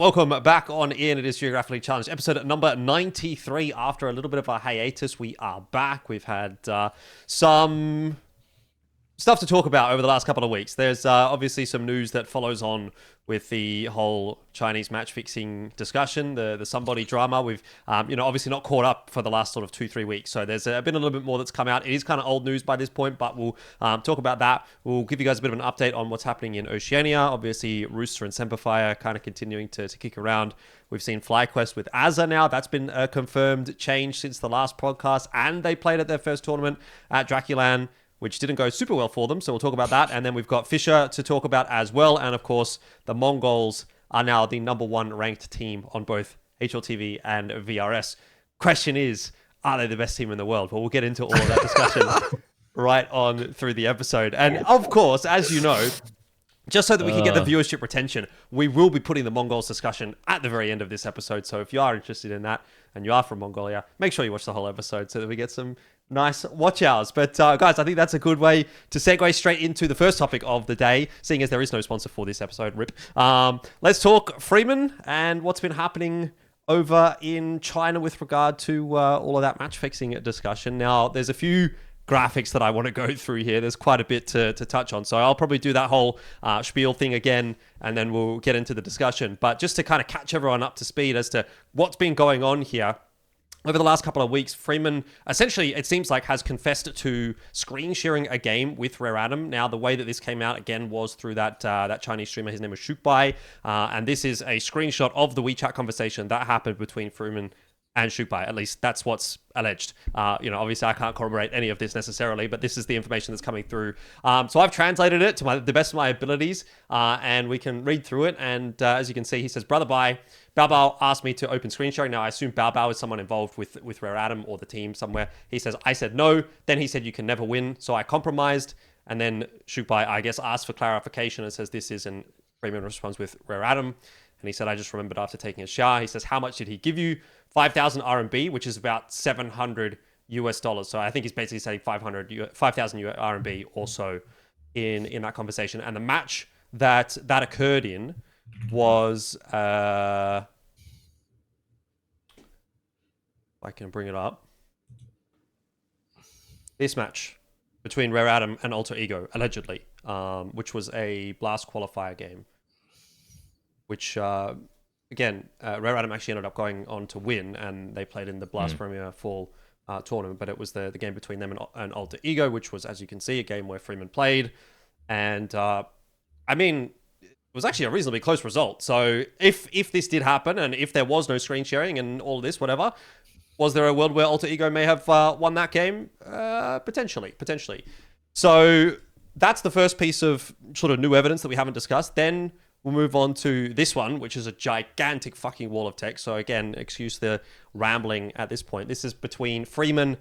Welcome back on in. It is Geographically Challenged, episode number 93. After a little bit of a hiatus, we are back. We've had some stuff to talk about over the last couple of weeks. There's obviously some news that follows on with the whole Chinese match fixing discussion, the somebody drama. We've obviously not caught up for the last sort of 2-3 weeks, so there's been a little bit more that's come out. It is kind of old news by this point, but we'll talk about that. We'll give you guys a bit of an update on what's happening in Oceania. Obviously, Rooster and Semperfire kind of continuing to kick around. We've seen FlyQuest with Azza now. That's been a confirmed change since the last podcast, and they played at their first tournament at Draculan, which didn't go super well for them, so we'll talk about that. And then we've got Fissure to talk about as well. And of course, the Mongolz are now the number one ranked team on both HLTV and VRS. Question is, are they the best team in the world? Well, we'll get into all of that discussion right on through the episode. And of course, as you know, just so that we can get the viewership retention, we will be putting the Mongolz discussion at the very end of this episode. So if you are interested in that and you are from Mongolia, make sure you watch the whole episode so that we get some nice watch hours. But guys, I think that's a good way to segue straight into the first topic of the day, seeing as there is no sponsor for this episode. RIP. Let's talk Freeman and what's been happening over in China with regard to all of that match fixing discussion. Now, there's a few graphics that I want to go through here. There's quite a bit to touch on. So I'll probably do that whole spiel thing again, and then we'll get into the discussion. But just to kind of catch everyone up to speed as to what's been going on here, over the last couple of weeks, Freeman essentially, it seems like, has confessed to screen sharing a game with Rare Adam. Now, the way that this came out, again, was through that Chinese streamer. His name was Shukbai. And this is a screenshot of the WeChat conversation that happened between Freeman and Shukbai. At least that's what's alleged. Obviously, I can't corroborate any of this necessarily, but this is the information that's coming through. So I've translated it to the best of my abilities, and we can read through it. And as you can see, he says, "Brother Bai, Bao Bao asked me to open screen sharing." Now, I assume Bao Bao is someone involved with Rare Adam or the team somewhere. He says, "I said no." Then he said, "You can never win." So I compromised. And then Shukbai, I guess, asked for clarification and says, "This is," and Freeman responds with Rare Adam. And he said, "I just remembered after taking a shower." He says, "How much did he give you?" 5,000 RMB, which is about $700 US. So I think he's basically saying 5,000 RMB also in that conversation. And the match that occurred in was, if I can bring it up, this match between Rare Adam and Alter Ego, allegedly, which was a Blast qualifier game, which... Again, Rare Adam actually ended up going on to win, and they played in the Blast Premier Fall tournament, but it was the game between them and Alter Ego, which was, as you can see, a game where Freeman played. And, it was actually a reasonably close result. So if this did happen, and if there was no screen sharing and all this, whatever, was there a world where Alter Ego may have won that game? Potentially. So that's the first piece of sort of new evidence that we haven't discussed. Then we'll move on to this one, which is a gigantic fucking wall of text. So again, excuse the rambling at this point. This is between Freeman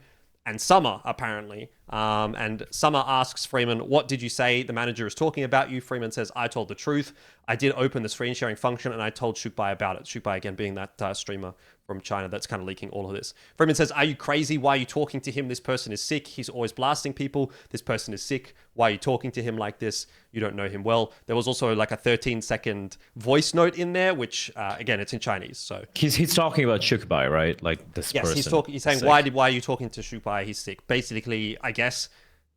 and Summer, apparently. And Summer asks Freeman, "What did you say? The manager is talking about you." Freeman says, "I told the truth. I did open the screen sharing function, and I told Shukbai about it." Shukbai, again, being that streamer from China that's kind of leaking all of this. Freeman says, "Are you crazy? Why are you talking to him? This person is sick. He's always blasting people. This person is sick. Why are you talking to him like this? You don't know him well." There was also like a 13-second voice note in there, which, again, it's in Chinese. So he's talking about Shukbai, right? Like this person. Yes, he's saying, why are you talking to Shukbai? He's sick. Basically, I guess,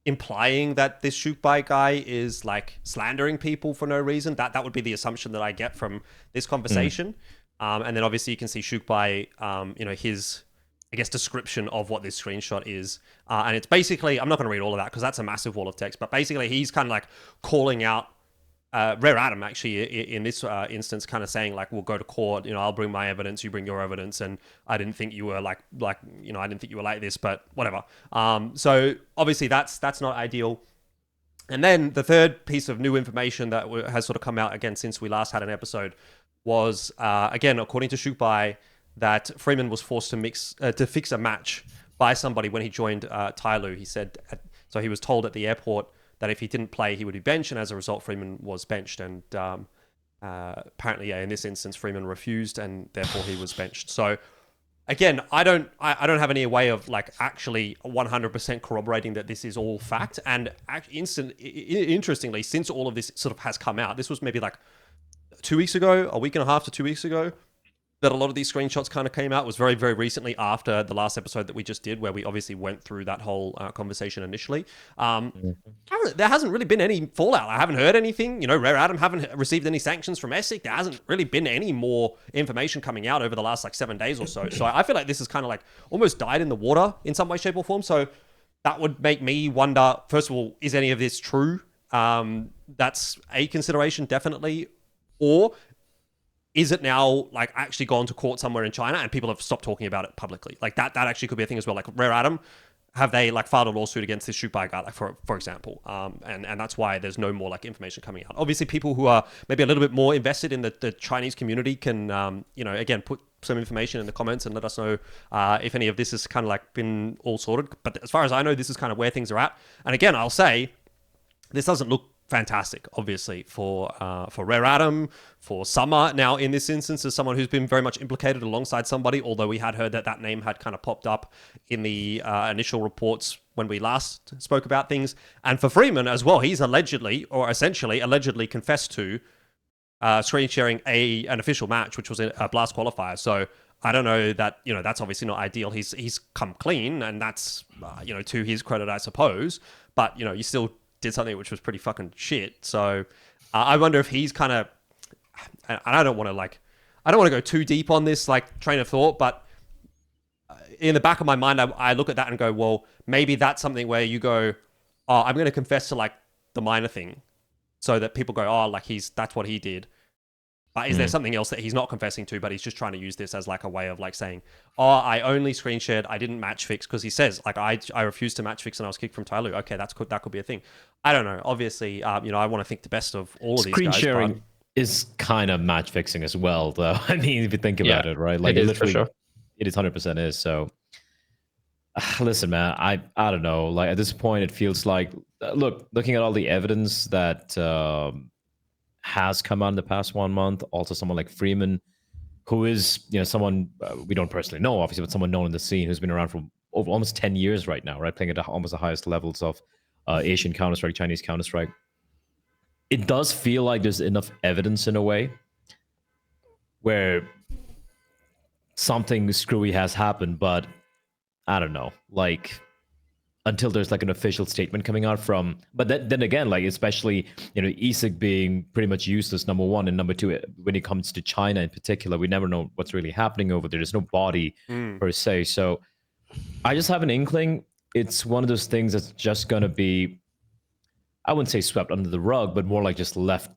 implying that this Shukbai guy is like slandering people for no reason. That would be the assumption that I get from this conversation. And then obviously you can see Shukbai, his, I guess, description of what this screenshot is. And it's basically, I'm not going to read all of that because that's a massive wall of text, but basically he's kind of like calling out Rare Adam, actually, in this instance, kind of saying like, "We'll go to court, I'll bring my evidence, you bring your evidence, and I didn't think you were I didn't think you were like this, but whatever." So obviously that's not ideal. And then the third piece of new information that has sort of come out again since we last had an episode was, again, according to Shukbai, that Freeman was forced to fix a match by somebody when he joined Tyloo. He said, so he was told at the airport that if he didn't play, he would be benched, and as a result, Freeman was benched. And apparently, in this instance, Freeman refused, and therefore he was benched. So again, I don't have any way of like actually 100% corroborating that this is all fact. And interestingly, since all of this sort of has come out, this was maybe like 2 weeks ago, a week and a half to 2 weeks ago, that a lot of these screenshots kind of came out. It was very, very recently after the last episode that we just did, where we obviously went through that whole conversation initially. There hasn't really been any fallout. I haven't heard anything. Rare Atom haven't received any sanctions from ESIC. There hasn't really been any more information coming out over the last 7 days or so. So I feel like this is kind of almost died in the water in some way, shape, or form. So that would make me wonder, first of all, is any of this true? That's a consideration, definitely. Or is it now actually gone to court somewhere in China and people have stopped talking about it publicly? That actually could be a thing as well. Rare Atom, have they filed a lawsuit against this shoot by guy, for example? And that's why there's no more information coming out. Obviously, people who are maybe a little bit more invested in the Chinese community can, again, put some information in the comments and let us know if any of this has kind of been all sorted. But as far as I know, this is kind of where things are at. And again, I'll say this doesn't look fantastic, obviously, for Rare Atom, for Summer. Now, in this instance, as someone who's been very much implicated alongside somebody, although we had heard that name had kind of popped up in the initial reports when we last spoke about things. And for Freeman as well, he's essentially confessed to screen sharing an official match, which was a Blast qualifier. So I don't know that, that's obviously not ideal. He's come clean, and that's, to his credit, I suppose. But, you still did something which was pretty fucking shit. So I wonder if he's kind of, and I don't want to go too deep on this train of thought, but in the back of my mind, I look at that and go, well, maybe that's something where you go, oh, I'm going to confess to the minor thing, so that people go, oh, that's what he did. But is there something else that he's not confessing to, but he's just trying to use this as a way of saying, oh, I only screen shared, I didn't match fix, because he says I refused to match fix and I was kicked from Tyloo. Okay, that could be a thing. I don't know. Obviously, I want to think the best of all of these guys. Screen sharing is kind of match fixing as well, though. I mean, if you think about it, right? It is, literally, for sure. It is 100% is. So, listen, man, I don't know. At this point, it feels looking at all the evidence that has come out in the past 1 month. Also, someone like Freeman, who is someone we don't personally know, obviously, but someone known in the scene who's been around for over almost 10 years right now, right, playing at almost the highest levels of Asian Counter-Strike, Chinese Counter-Strike. It does feel like there's enough evidence in a way where something screwy has happened, but I don't know, until there's an official statement coming out from, but then again, especially ESIC being pretty much useless, number one, and number two, when it comes to China in particular, we never know what's really happening over there. There's no body per se. So I just have an inkling it's one of those things that's just gonna be, I wouldn't say swept under the rug, but more just left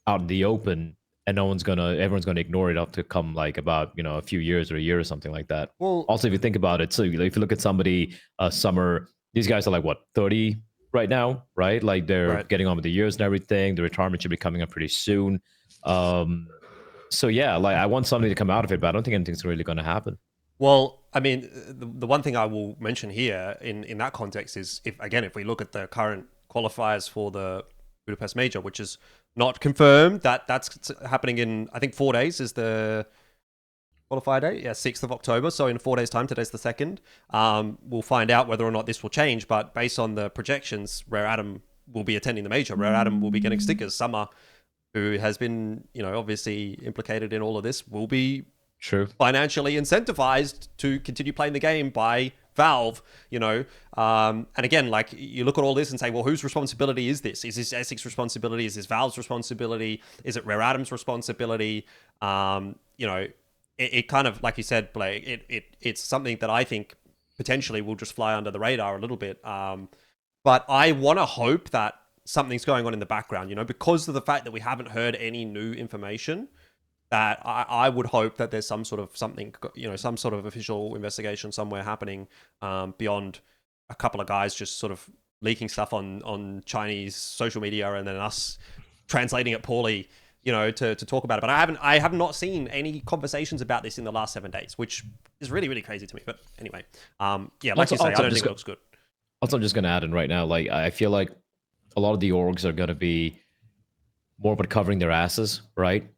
out in the open, and everyone's gonna ignore it up to come about a few years or a year or something like that. Well, also, if you think about it, so if you look at somebody, Summer, these guys are 30 right now, right? They're getting on with the years and everything. The retirement should be coming up pretty soon. So yeah, I want something to come out of it, but I don't think anything's really going to happen. Well, I mean, the one thing I will mention here in that context is, if we look at the current qualifiers for the Budapest Major, which is not confirmed, that's happening in, I think, 4 days is the qualifier date. Yeah, 6th of October. So in 4 days' time, today's the 2nd. We'll find out whether or not this will change. But based on the projections, Rare Atom will be attending the major. Rare Atom will be getting stickers. Summer, who has been, obviously implicated in all of this, will be financially incentivized to continue playing the game by Valve, and again, you look at all this and say, well, whose responsibility is this? Is this ESIC's responsibility? Is this Valve's responsibility? Is it Rare Atom's responsibility? It kind of, like you said, Bleh, it's something that I think potentially will just fly under the radar a little bit. But I want to hope that something's going on in the background, because of the fact that we haven't heard any new information, that I would hope that there's some sort of something, some sort of official investigation somewhere happening beyond a couple of guys just sort of leaking stuff on Chinese social media and then us translating it poorly, to talk about it. But I have not seen any conversations about this in the last 7 days, which is really, really crazy to me. But anyway, like you say, I don't think it looks good. Also, I'm just going to add in right now, I feel like a lot of the orgs are going to be more about covering their asses, right?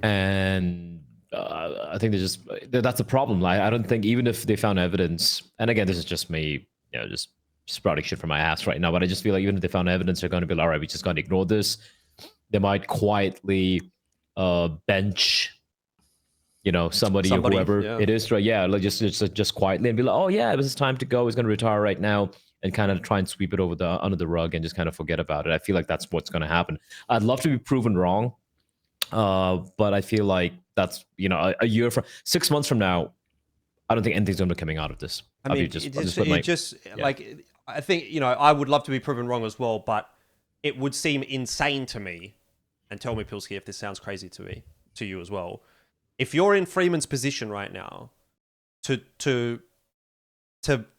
And I think that's a problem. I don't think, even if they found evidence, and again, this is just me, just sprouting shit from my ass right now, but I just feel like even if they found evidence, they're going to be all right, we just got to ignore this. They might quietly bench, somebody or whoever it is, right? Yeah, like just quietly and be like, oh yeah, it was his time to go. He's going to retire right now, and kind of try and sweep it under the rug and just kind of forget about it. I feel like that's what's going to happen. I'd love to be proven wrong, but I feel like that's a year from 6 months from now, I don't think anything's going to be coming out of this. I mean, like I think I would love to be proven wrong as well, but it would seem insane to me. And tell me, Pilski, if this sounds crazy to you as well. If you're in Freeman's position right now, to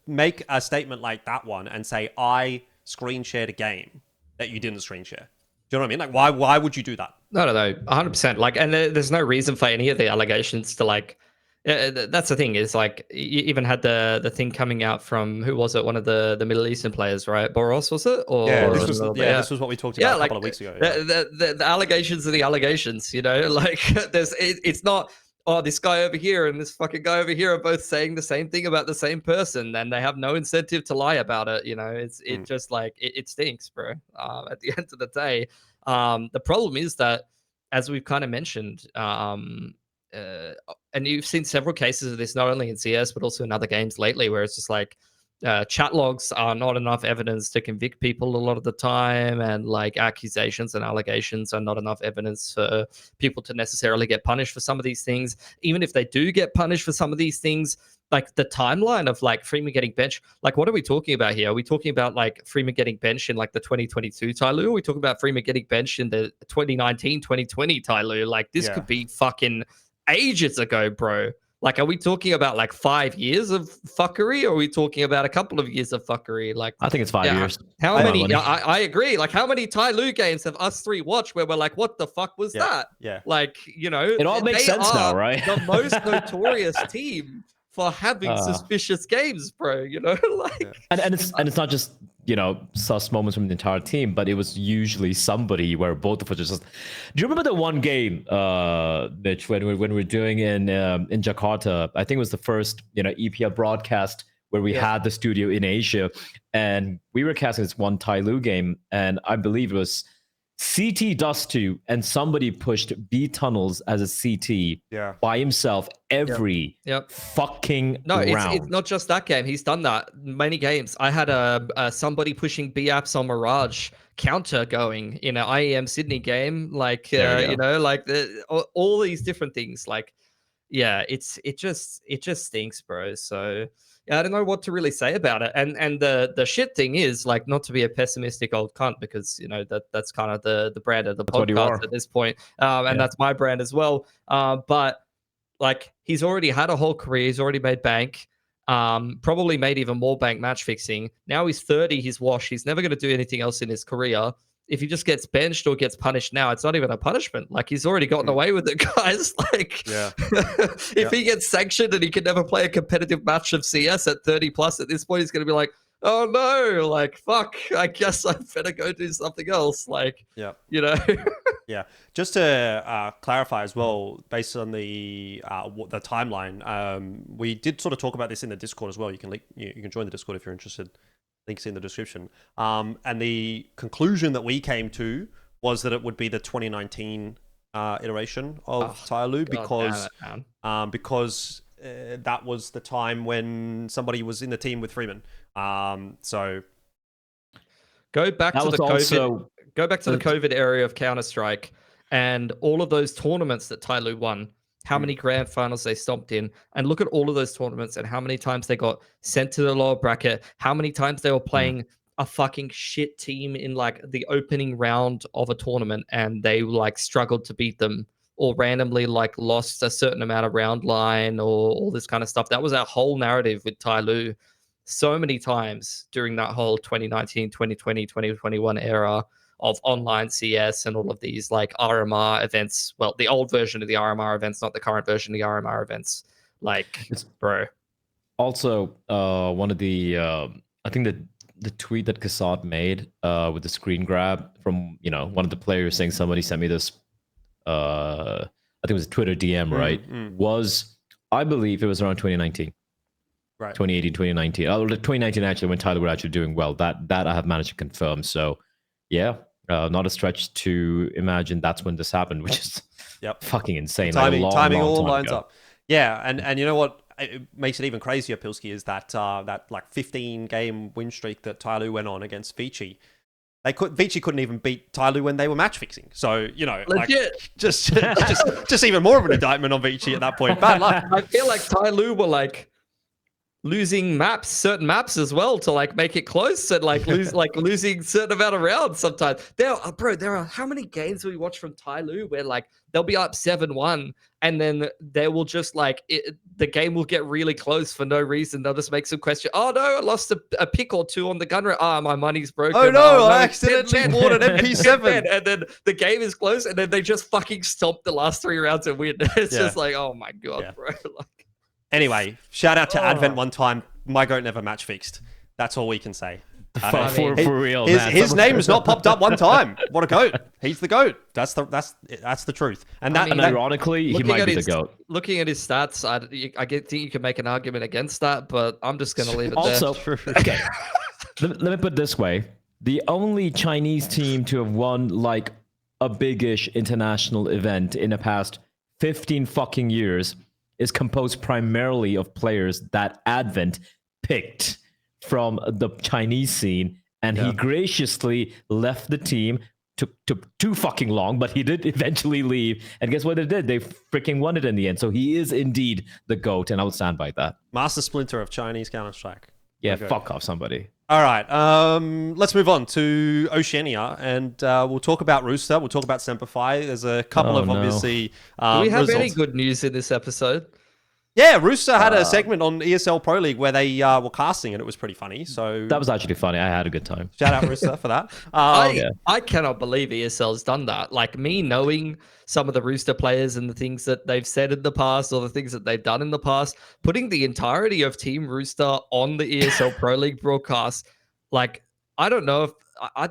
make a statement like that one and say, I screen shared a game that you didn't screen share. Do you know what I mean? Like, why would you do that? No, 100%. Like, and there's no reason for any of the allegations to like. That's the thing is like you even had the thing coming out from who was it? One of the Middle Eastern players, right? Boros, was it? Or this was what we talked about a couple of weeks ago. The allegations are the allegations, like it's not. Oh, this guy over here and this fucking guy over here are both saying the same thing about the same person, and they have no incentive to lie about it. It's just like it stinks, bro. At the end of the day, the problem is that, as we've kind of mentioned, and you've seen several cases of this, not only in CS but also in other games lately, where it's just like chat logs are not enough evidence to convict people a lot of the time, and like accusations and allegations are not enough evidence for people to necessarily get punished for some of these things. Even if they do get punished for some of these things, like the timeline of like Freeman getting benched, like what are we talking about here? Are we talking about like Freeman getting benched in like the 2022 Tyloo? Are we talking about Freeman getting benched in the 2019-2020 Tyloo? Like this could be fucking ages ago, bro. Like, are we talking about like 5 years of fuckery, or are we talking about a couple of years of fuckery? Like, I think it's 5 years. How many? I agree. Like, how many Tyloo games have us three watched where we're like, what the fuck was that? Yeah. Like, it all makes sense now, right? The most notorious team for having suspicious games, bro. Like, and it's not just sus moments from the entire team, but it was usually somebody where both of us just. Do you remember the one game, Mitch, when we were doing in Jakarta? I think it was the first EPL broadcast where we had the studio in Asia, and we were casting this one Tyloo game, and I believe it was CT Dust 2, and somebody pushed B Tunnels as a CT by himself every fucking round. It's not just that game. He's done that many games. I had somebody pushing B apps on Mirage counter going in an IEM Sydney game, like like all these different things. Like, it just stinks, bro. So. I don't know what to really say about it. And the shit thing is, like, not to be a pessimistic old cunt, because that's kind of the brand of the podcast at this point. And that's my brand as well. But like, he's already had a whole career, he's already made bank, probably made even more bank match fixing. Now he's 30, he's washed, he's never going to do anything else in his career. If he just gets benched or gets punished now, it's not even a punishment. Like, he's already gotten away with it, guys. Like, if he gets sanctioned and he can never play a competitive match of CS at 30 plus at this point, he's going to be like, oh no, like, fuck, I guess I better go do something else. Like, Just to clarify as well, based on the timeline, we did sort of talk about this in the Discord as well. You can join the Discord if you're interested. Links in the description. And the conclusion that we came to was that it would be the 2019 iteration of Tyloo, because that was the time when somebody was in the team with Freeman. So go back to the COVID era of Counter-Strike and all of those tournaments that Tyloo won. How many grand finals they stomped in, and look at all of those tournaments and how many times they got sent to the lower bracket, how many times they were playing a fucking shit team in like the opening round of a tournament and they like struggled to beat them, or randomly like lost a certain amount of round line, or all this kind of stuff. That was our whole narrative with Tyloo so many times during that whole 2019, 2020, 2021 era of online CS and all of these like RMR events. Well, the old version of the RMR events, not the current version of the RMR events. Like, bro. Also, one of the I think the tweet that Kassad made with the screen grab from one of the players saying somebody sent me this. I think it was a Twitter DM, right? Was, I believe it was around 2019. Right. 2018, 2019. 2019 actually, when Tyloo were actually doing well. That I have managed to confirm. So. Yeah, not a stretch to imagine that's when this happened, which is Yep. Fucking insane. Timing, like timing long all time lines ago. up. Yeah, and you know what it makes it even crazier, Pilski, is that that like 15 game win streak that Tyloo went on against Vici. Vici couldn't even beat Tyloo when they were match fixing. So, you know, Legit. like just even more of an indictment on Vici at that point. Bad luck. I feel like Tyloo were like losing certain maps as well to like make it close and like losing certain amount of rounds sometimes. There are how many games we watch from Tyloo where like they'll be up 7-1 and then they will just like the game will get really close for no reason. They'll just make some question. Oh no, I lost a pick or two on the gun rate. Ah, my money's broken. Oh no, I accidentally bought an MP7. And then the game is close and then they just fucking stomp the last 3 rounds and win. It's just like, oh my God, bro. Like, anyway, shout out to Advent one time. My goat never match fixed. That's all we can say. For real, man. His name's not popped up one time. What a goat! He's the goat. That's the truth. And and ironically, he might be the goat. Looking at his stats, I think you can make an argument against that, but I'm just going to leave it also, there. Okay, let me put it this way: the only Chinese team to have won like a big-ish international event in the past 15 fucking years is composed primarily of players that Advent picked from the Chinese scene, and he graciously left the team. Took too fucking long, but he did eventually leave. And guess what they did? They freaking won it in the end. So he is indeed the GOAT, and I would stand by that. Master Splinter of Chinese Counter-Strike. Yeah, fuck off somebody. All right, let's move on to Oceania, and we'll talk about Rooster. We'll talk about Semperfi. There's a couple of obviously Do we have results. any good news in this episode? Yeah, Rooster had a segment on ESL Pro League where they were casting, and it was pretty funny. So that was actually funny. I had a good time. Shout out Rooster for that. I cannot believe ESL's done that. Like, me knowing some of the Rooster players and the things that they've said in the past or the things that they've done in the past, putting the entirety of Team Rooster on the ESL Pro League broadcast, like, I don't know if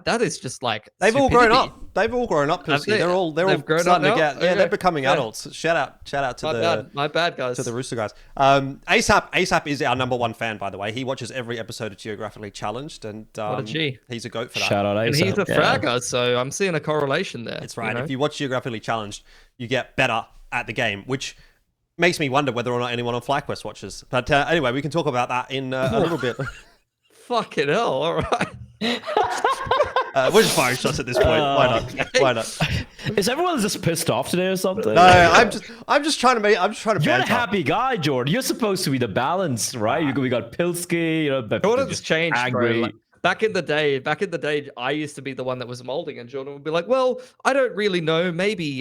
that is just like they've stupidity. all grown up. They've all grown up. They're all grown starting up to get. now? Yeah, they're becoming adults. Shout out to my bad guys, to the Rooster guys. ASAP is our number one fan, by the way. He watches every episode of Geographically Challenged, and what a G. He's a goat for that. Shout out ASAP. And he's a fragger, so I'm seeing a correlation there. That's right. You know? If you watch Geographically Challenged, you get better at the game, which makes me wonder whether or not anyone on FlyQuest watches. But anyway, we can talk about that in a little bit. Fucking hell! All right. We're just firing shots at this point. Why not? Is everyone just pissed off today or something? No, I'm just trying to You're banter. a happy guy, Jordan. You're supposed to be the balance, right? We got Pilski. Jordan's changed, angry. bro. Like, back in the day, I used to be the one that was molding, and Jordan would be like, "Well, I don't really know. Maybe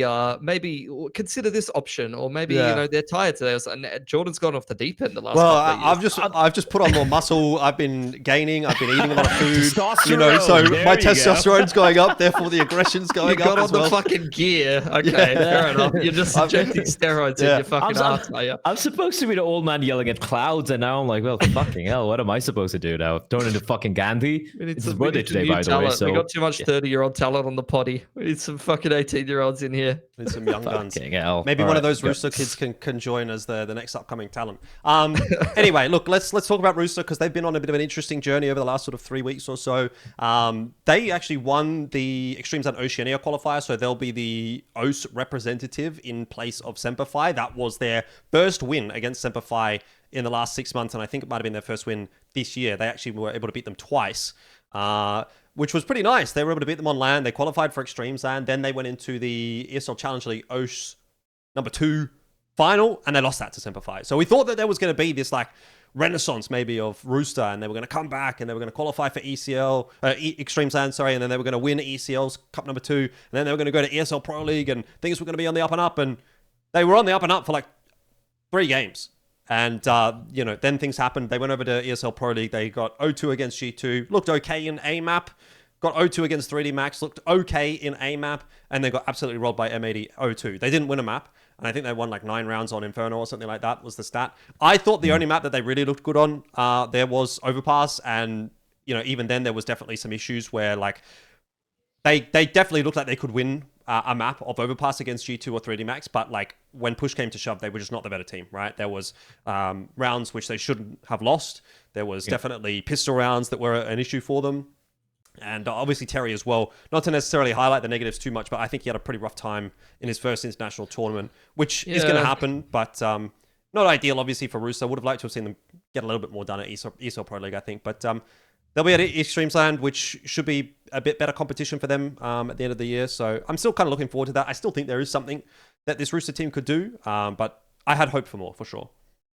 consider this option, or maybe they're tired today." And Jordan's gone off the deep end the last. Well, couple of years. I've just put on more muscle. I've been gaining. I've been eating a lot of food. So Testosterone. my testosterone's going up. Therefore, the aggression's going you up got on as well. the fucking gear. Okay, fair enough. You're just injecting steroids in your fucking ass, are you? I'm supposed to be the old man yelling at clouds, and now I'm like, well, fucking hell, what am I supposed to do now? Turn into fucking Gandhi? It's his birthday today, by the way. So we got too much 30-year-old talent on the potty. We need some fucking 18-year-olds in here. Need some young guns. Hell. Maybe one of those Rooster kids can join as the next upcoming talent. Anyway, look, let's talk about Rooster because they've been on a bit of an interesting journey over the last sort of 3 weeks or so. They actually won the Extreme Zone Oceania qualifier, so they'll be the OS representative in place of Semperfi. That was their first win against Semperfi in the last 6 months, and I think it might have been their first win this year. They actually were able to beat them twice. Which was pretty nice. They were able to beat them on land. They qualified for Extreme Land. Then they went into the ESL Challenge League OS number 2 final, and they lost that to Semperfi. So we thought that there was going to be this like renaissance maybe of Rooster, and they were going to come back and they were going to qualify for Extreme Land, and then they were going to win ECL's Cup number 2, and then they were going to go to ESL Pro League, and things were going to be on the up and up, and they were on the up and up for like 3 games. And, then things happened. They went over to ESL Pro League. They got 0-2 against G2. Looked okay in A-Map. Got 0-2 against 3D Max. Looked okay in A-Map. And they got absolutely robbed by M80 0-2. They didn't win a map. And I think they won like 9 rounds on Inferno or something like that was the stat. I thought the only map that they really looked good on there was Overpass. And, even then there was definitely some issues where like they definitely looked like they could win a map of Overpass against G2 or 3D Max, but like when push came to shove, they were just not the better team, right? There was rounds which they shouldn't have lost. There was definitely pistol rounds that were an issue for them. And obviously Terry as well. Not to necessarily highlight the negatives too much, but I think he had a pretty rough time in his first international tournament, which is going to happen, but not ideal, obviously, for Rooster. Would have liked to have seen them get a little bit more done at ESL Pro League, I think. But they'll be at Extremesland, which should be a bit better competition for them at the end of the year. So I'm still kind of looking forward to that. I still think there is something that this Rooster team could do, but I had hope for more, for sure.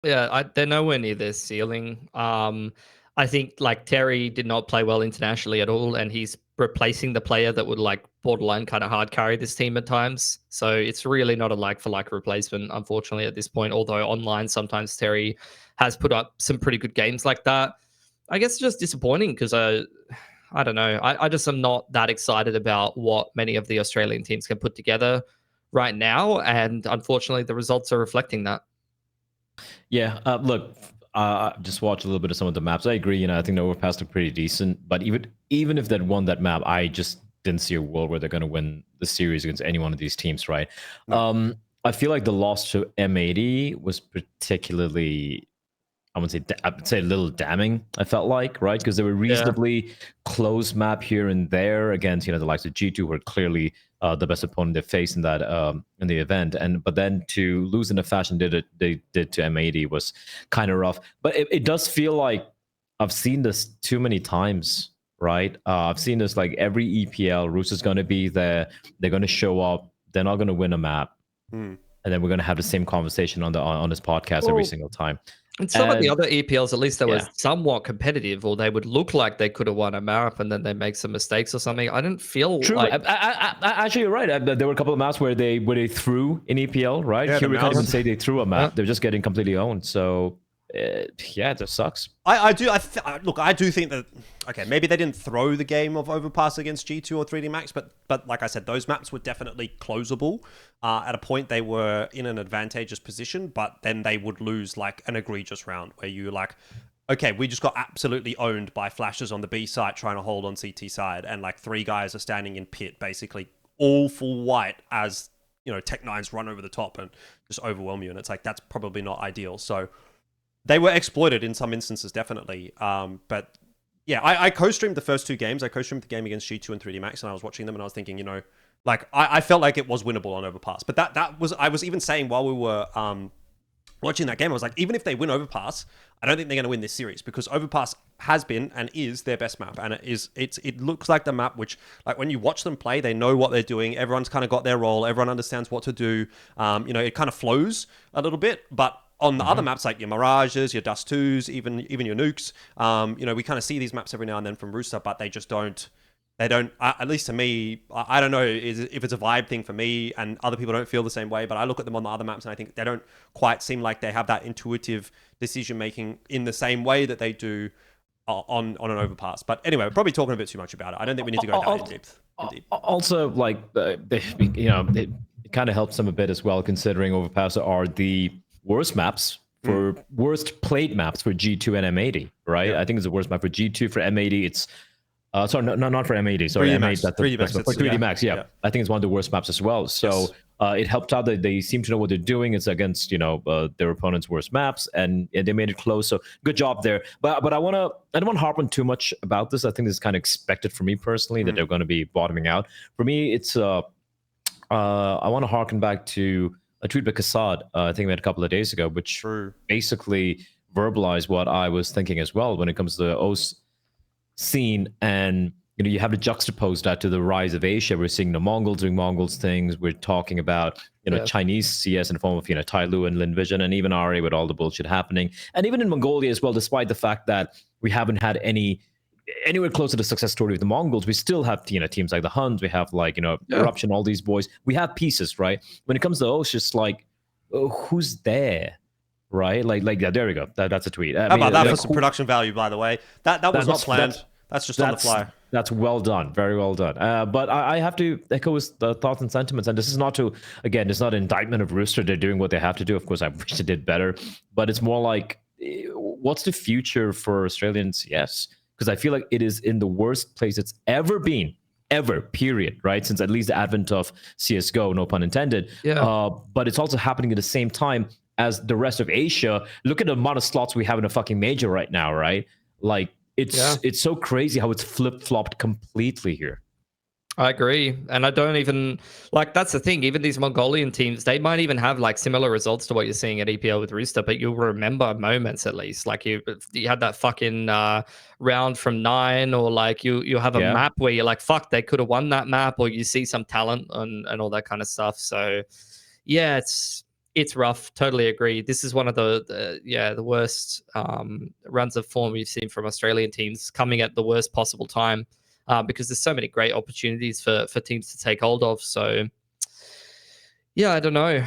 Yeah, they're nowhere near their ceiling. I think like Terry did not play well internationally at all, and he's replacing the player that would like borderline kind of hard carry this team at times. So it's really not a like for like replacement, unfortunately, at this point. Although online sometimes Terry has put up some pretty good games like that. I guess it's just disappointing because I don't know. I just am not that excited about what many of the Australian teams can put together right now, and unfortunately, the results are reflecting that. Yeah, look, just watch a little bit of some of the maps. I agree. I think the overpass looked pretty decent. But even if they won that map, I just didn't see a world where they're going to win the series against any one of these teams, right? No. I feel like the loss to M80 was particularly, I'd say a little damning, I felt like, right? Because they were reasonably close map here and there against, the likes of G2, who are clearly the best opponent they faced in that in the event. But then to lose in the fashion they did to M80 was kind of rough. But it does feel like I've seen this too many times, right? I've seen this like every EPL. Rooster's going to be there. They're going to show up. They're not going to win a map. And then we're going to have the same conversation on this podcast every single time. And some of the other EPLs, at least they were somewhat competitive, or they would look like they could have won a map and then they make some mistakes or something. I didn't feel like... Actually, you're right. There were a couple of maps where they threw in EPL, right? Here we can't even say they threw a map. They're just getting completely owned. So, it just sucks. I do think that, okay, maybe they didn't throw the game of Overpass against G2 or 3D Max, but like I said, those maps were definitely closable. At a point, they were in an advantageous position, but then they would lose like an egregious round where you're like, okay, we just got absolutely owned by flashes on the B site trying to hold on CT side, and like 3 guys are standing in pit, basically all full white as, Tech9s run over the top and just overwhelm you. And it's like, that's probably not ideal. So they were exploited in some instances, definitely. But yeah, I co-streamed the first 2 games. I co-streamed the game against G2 and 3D Max, and I was watching them and I was thinking, like I felt like it was winnable on Overpass. But I was even saying while we were watching that game, I was like, even if they win Overpass, I don't think they're going to win this series, because Overpass has been and is their best map, and it looks like the map which, like, when you watch them play, they know what they're doing. Everyone's kind of got their role. Everyone understands what to do. It kind of flows a little bit, but on the other maps, like your Mirages, your Dust 2s, even your Nukes, we kind of see these maps every now and then from Rooster, but they just don't. They don't, at least to me, I don't know if it's a vibe thing for me and other people don't feel the same way, but I look at them on the other maps and I think they don't quite seem like they have that intuitive decision-making in the same way that they do on an Overpass. But anyway, we're probably talking a bit too much about it. I don't think we need to go that in depth. Also, like, it kind of helps them a bit as well, considering Overpass are the worst maps for worst played maps for G2 and M80, right? Yeah. I think it's the worst map for G2. For M80, it's sorry, not for M80. Sorry, 3D M80. Max. That's 3D Max. For 3D Max, yeah. I think it's one of the worst maps as well. So it helped out that they seem to know what they're doing. It's against their opponent's worst maps, and they made it close. So good job there. But I don't want to harp on too much about this. I think this is kind of expected for me personally that they're going to be bottoming out. For me, it's I want to harken back to a tweet by Kassad, I think we had a couple of days ago, which basically verbalized what I was thinking as well when it comes to the OS scene. And you have to juxtapose that to the rise of Asia. We're seeing the Mongolz doing Mongolz things. We're talking about Chinese CS in the form of Tyloo and Lynn Vision, and even RA with all the bullshit happening, and even in Mongolia as well. Despite the fact that we haven't had anywhere close to the success story of the Mongolz, we still have teams like the Huns. We have Eruption, all these boys. We have pieces, right? When it comes to OS, just like who's there? Right, like yeah, there we go. That's a tweet. How about that for some production value, by the way? That was not planned. That's just on the fly. That's well done, very well done. But I have to echo his thoughts and sentiments. And this is not it's not an indictment of Rooster. They're doing what they have to do. Of course, I wish they did better. But it's more like, what's the future for Australian CS? Because I feel like it is in the worst place it's ever been, period, right? Since at least the advent of CSGO, no pun intended. Yeah. But it's also happening at the same time as the rest of Asia. Look at the amount of slots we have in a fucking major right now, right? Like, It's so crazy how it's flip-flopped completely here. I agree. And I don't even like, that's the thing. Even these Mongolian teams, they might even have like similar results to what you're seeing at EPL with Rooster, but you'll remember moments at least. Like you had that fucking round from 9, or like you have a map where you're like, fuck, they could have won that map, or you see some talent and all that kind of stuff. So yeah, it's rough. Totally agree. This is one of the worst runs of form we've seen from Australian teams, coming at the worst possible time. Because there's so many great opportunities for teams to take hold of. So, yeah, I don't know.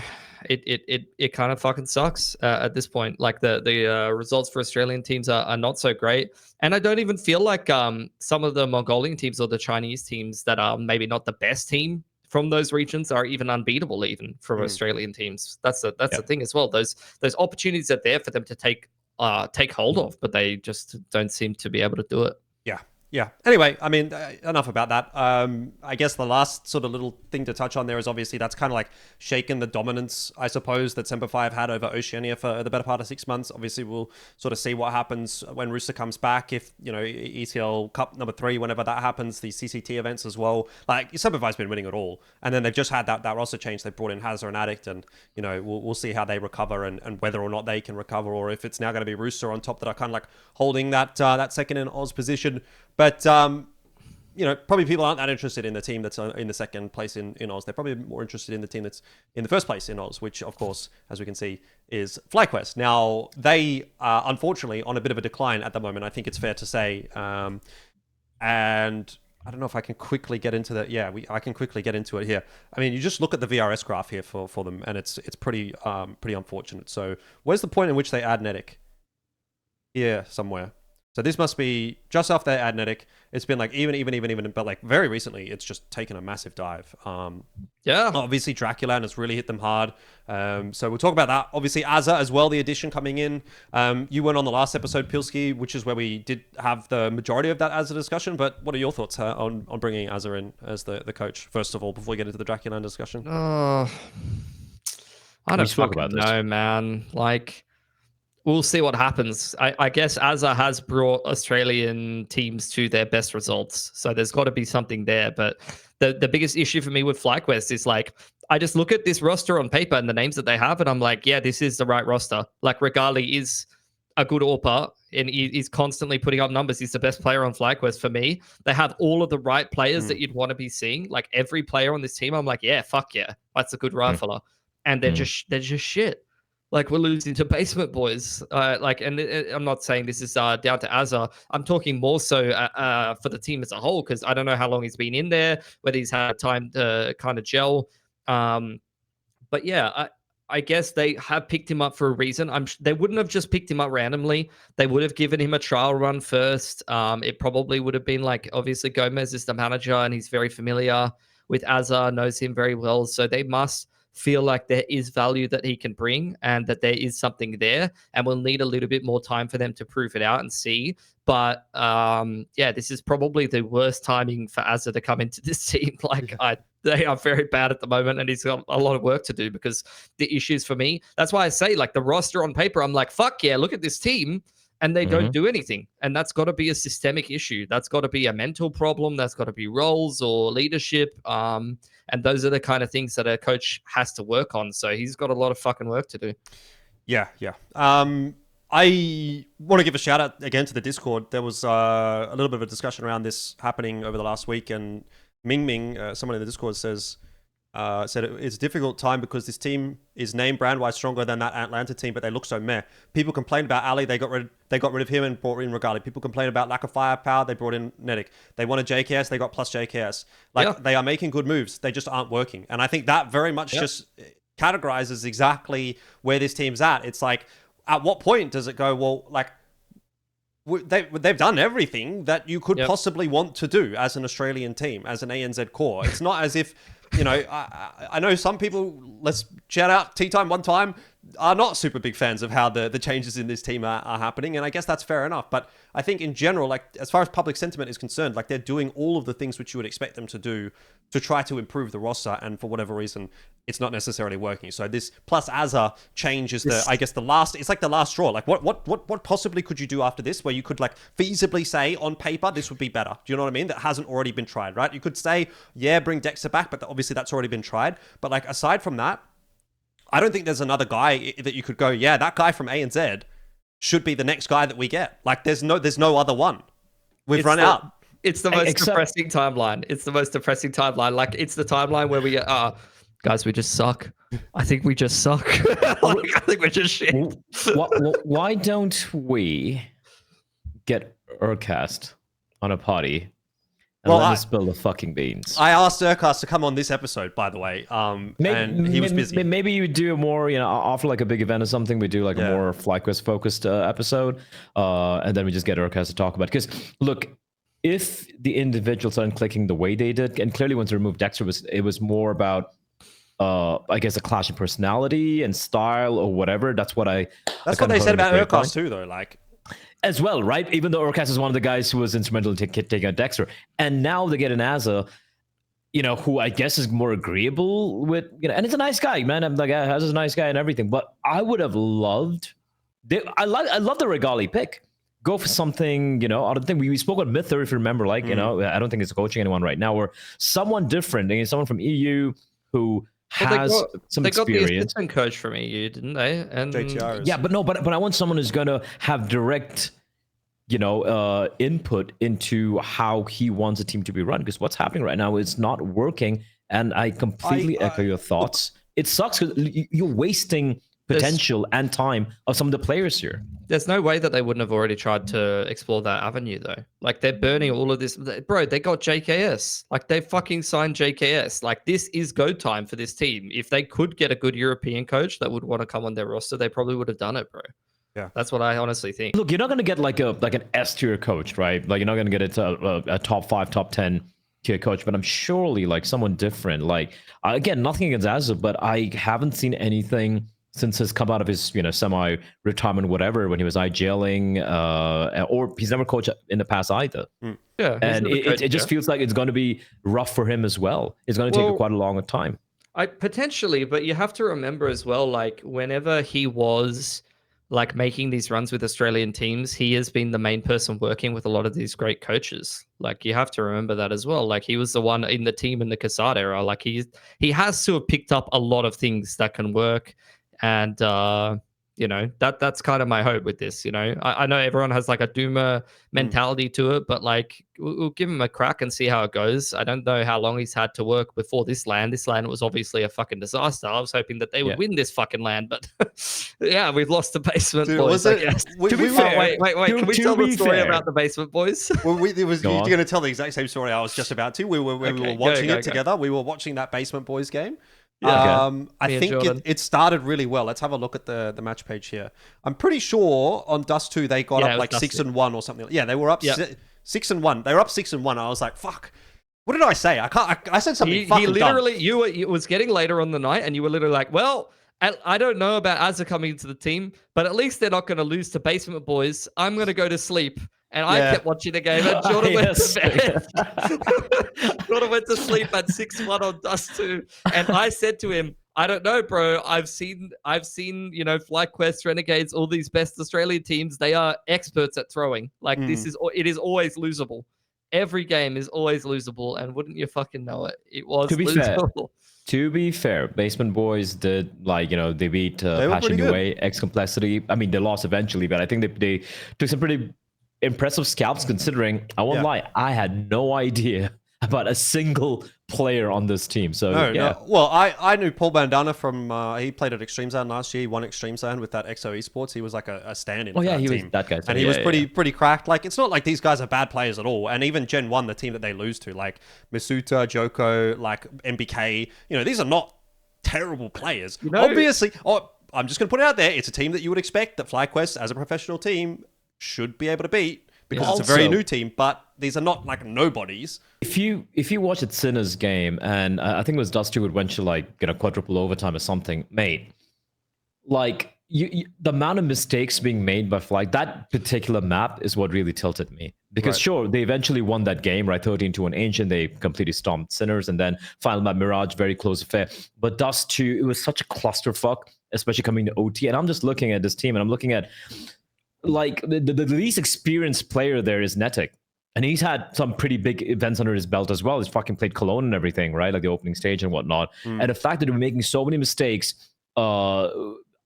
It kind of fucking sucks at this point. Like the results for Australian teams are not so great. And I don't even feel like some of the Mongolian teams or the Chinese teams that are maybe not the best team from those regions are even unbeatable even from Australian teams. That's the thing as well. Those opportunities are there for them to take hold of, but they just don't seem to be able to do it. Yeah. Anyway, I mean, enough about that. I guess the last sort of little thing to touch on there is obviously that's kind of like shaken the dominance, I suppose, that Semper Fi have had over Oceania for the better part of 6 months. Obviously, we'll sort of see what happens when Rooster comes back. If, ECL Cup number 3, whenever that happens, the CCT events as well. Like, Semper Fi's been winning it all. And then they've just had that roster change. They brought in Hazard and Addict, and, we'll see how they recover and whether or not they can recover, or if it's now going to be Rooster on top that are kind of like holding that second in Oz position. But, probably people aren't that interested in the team that's in the second place in Oz. They're probably more interested in the team that's in the first place in Oz, which, of course, as we can see, is FlyQuest. Now, they are, unfortunately, on a bit of a decline at the moment, I think it's fair to say. And I don't know if I can quickly get into that. Yeah, I can quickly get into it here. I mean, you just look at the VRS graph here for them, and it's pretty unfortunate. So where's the point in which they add Netic? Here, somewhere. So this must be just after they add Netic. It's been like even, but like very recently, it's just taken a massive dive. Obviously, Draculan has really hit them hard. So we'll talk about that. Obviously, Azza as well, the addition coming in. You went on the last episode, Pilski, which is where we did have the majority of that Azza discussion. But what are your thoughts on bringing Azza in as the coach, first of all, before we get into the Draculan discussion? I don't fucking know, man. Like, we'll see what happens. I guess Azza has brought Australian teams to their best results, so there's got to be something there. But the biggest issue for me with FlyQuest is like, I just look at this roster on paper and the names that they have, and I'm like, yeah, this is the right roster. Like, Regali is a good AWPer, and he's constantly putting up numbers. He's the best player on FlyQuest for me. They have all of the right players that you'd want to be seeing. Like, every player on this team, I'm like, yeah, fuck yeah, that's a good rifler. And they're just shit. Like, we're losing to basement boys. And I'm not saying this is down to Azza. I'm talking more so for the team as a whole, because I don't know how long he's been in there, whether he's had time to kind of gel. But yeah, I guess they have picked him up for a reason. They wouldn't have just picked him up randomly. They would have given him a trial run first. It probably would have been like, obviously, Gomez is the manager and he's very familiar with Azza, knows him very well. So they must feel like there is value that he can bring and that there is something there, and we'll need a little bit more time for them to prove it out and see. But this is probably the worst timing for Azza to come into this team. Like, they are very bad at the moment, and he's got a lot of work to do, because the issues for me, that's why I say, like, the roster on paper, I'm like, fuck yeah, look at this team, and they don't do anything. And that's got to be a systemic issue. That's got to be a mental problem. That's got to be roles or leadership. And those are the kind of things that a coach has to work on. So he's got a lot of fucking work to do. Yeah. I want to give a shout out again to the Discord. There was a little bit of a discussion around this happening over the last week, and Ming, someone in the Discord said it's a difficult time because this team is name brand wise stronger than that Atlanta team, but they look so meh. People complain about Ali, they got rid of him and brought in Regali. People complain about lack of firepower, they brought in Netic. They wanted JKS, they got plus JKS. They are making good moves, they just aren't working. And I think that very much just categorizes exactly where this team's at. It's like, at what point does it go, well, like, they've done everything that you could possibly want to do as an Australian team, as an ANZ core. It's not as if, I know some people, let's shout out Tea Time one time, are not super big fans of how the changes in this team are happening, and I guess that's fair enough. But I think in general, like as far as public sentiment is concerned, like they're doing all of the things which you would expect them to do to try to improve the roster, and for whatever reason, it's not necessarily working. So this plus Azza change is the last. It's like the last straw. Like what possibly could you do after this, where you could like feasibly say on paper this would be better? Do you know what I mean? That hasn't already been tried, right? You could say, yeah, bring Dexter back, but obviously that's already been tried. But like aside from that, I don't think there's another guy that you could go, yeah, that guy from A and Z should be the next guy that we get. Like, there's no other one. We've run out. It's the most depressing timeline. It's the most depressing timeline. Like, it's the timeline where we guys, we just suck. I think we just suck. Like, I think we're just shit. Why don't we get Urcast on a party? Let us spill the fucking beans. I asked Urcast to come on this episode, by the way, and he was busy. Maybe you do a more, after like a big event or something, we do like a more FlyQuest focused episode, and then we just get Urcast to talk about. Because look, if the individuals aren't clicking the way they did, and clearly once they removed Dexter, it was more about, I guess, a clash of personality and style or whatever. That's what they said about Urcast too, though. Like. As well, right? Even though Urcast is one of the guys who was instrumental in taking out Dexter. And now they get an Azza, who I guess is more agreeable with, and it's a nice guy, man. I'm like, Azza's a nice guy and everything. But I would have loved, I love the Regali pick. Go for something, I don't think we spoke about Myther, if you remember, like, I don't think it's coaching anyone right now, or someone different, someone from EU who has some experience. They got the assistant coach from EU, didn't they? And JTRs. Yeah, but I want someone who's going to have direct, input into how he wants a team to be run. Because what's happening right now is not working, and I completely echo your thoughts. It sucks because you're wasting potential and time of some of the players here. There's no way that they wouldn't have already tried to explore that avenue, though. Like, they're burning all of this. Bro, they got JKS. Like, they fucking signed JKS. Like, this is go time for this team. If they could get a good European coach that would want to come on their roster, they probably would have done it, bro. Yeah, that's what I honestly think. Look, you're not going to get like an S tier coach, right? Like, you're not going to get a top 5, top 10 tier coach, but I'm surely like someone different. Like, again, nothing against Azza, but I haven't seen anything since he's come out of his, semi-retirement, whatever, when he was IGLing, or he's never coached in the past either. Yeah, and it just feels like it's going to be rough for him as well. It's going to take quite a long time. Potentially, but you have to remember as well, like, whenever he was like making these runs with Australian teams, he has been the main person working with a lot of these great coaches. Like, you have to remember that as well. Like, he was the one in the team in the Kassad era. Like, he has to have picked up a lot of things that can work. And that's kind of my hope with this. I know everyone has like a doomer mentality to it, but like we'll give him a crack and see how it goes. I don't know how long he's had to work before this land. This land was obviously a fucking disaster. I was hoping that they would win this fucking land, but yeah, we've lost the basement boys. I guess. Wait, can we tell the story about the basement boys? Well, you're going to tell the exact same story I was just about to. We were watching it together. We were watching that Basement Boys game. Yeah, I think it started really well. Let's have a look at the match page here. I'm pretty sure on Dust 2 they got up like 6-1 or something. Yeah, they were up 6-1. They were up 6-1. I was like, fuck. What did I say? I said something fucking dumb. It was getting later on the night, and you were literally like, well, I don't know about Azza coming into the team, but at least they're not going to lose to Basement Boys. I'm going to go to sleep. And I kept watching the game, and Jordan went to bed. Jordan went to sleep at 6-1 on Dust 2. And I said to him, I don't know, bro. I've seen, FlyQuest, Renegades, all these best Australian teams. They are experts at throwing. Like, it is always losable. Every game is always losable. And wouldn't you fucking know it? It was losable. To be fair, Basement Boys did, they beat Passion Away, X Complexity. I mean, they lost eventually, but I think they took some pretty impressive scalps, considering, I won't lie, I had no idea about a single player on this team. So no. Well, I knew Paul Bandana from he played at Extreme Zone last year. He won Extreme Zone with that XO Esports. He was like a stand-in for that he team. Was that guy. And he was pretty cracked. Like, it's not like these guys are bad players at all. And even Gen 1, the team that they lose to, like Masuta, Joko, like MBK, these are not terrible players. Obviously, I'm just going to put it out there. It's a team that you would expect that FlyQuest, as a professional team, should be able to beat, because it's a very new team, but these are not like nobodies. If you watch at Sinner's game, and I think it was Dust 2 went to quadruple overtime or something, mate, like the amount of mistakes being made by Fly, that particular map is what really tilted me. Because sure, they eventually won that game, right? 13-1 Ancient, they completely stomped Sinners, and then final map Mirage, very close affair. But Dust 2, it was such a clusterfuck, especially coming to OT. And I'm just looking at this team, and I'm looking at, like, the least experienced player there is Netic. And he's had some pretty big events under his belt as well. He's fucking played Cologne and everything, right? Like the opening stage and whatnot. And the fact that we're making so many mistakes,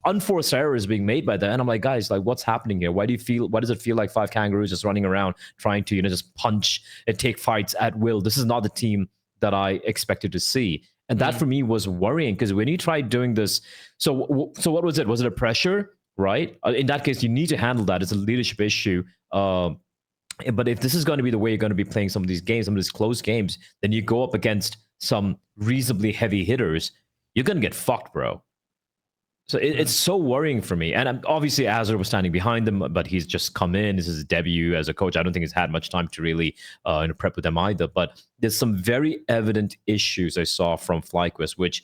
unforced errors being made by that, and I'm like, guys, like, what's happening here? Why does it feel like 5 kangaroos just running around trying to, just punch and take fights at will? This is not the team that I expected to see, and that for me was worrying, because when you tried doing this, so what was it? Was it a pressure, right? In that case, you need to handle that. It's a leadership issue. But if this is going to be the way you're going to be playing some of these games, some of these close games, then you go up against some reasonably heavy hitters, you're going to get fucked, bro. So it's so worrying for me. And obviously, Azure was standing behind them, but he's just come in. This is his debut as a coach. I don't think he's had much time to really prep with them either. But there's some very evident issues I saw from FlyQuest, which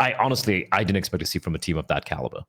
I didn't expect to see from a team of that caliber.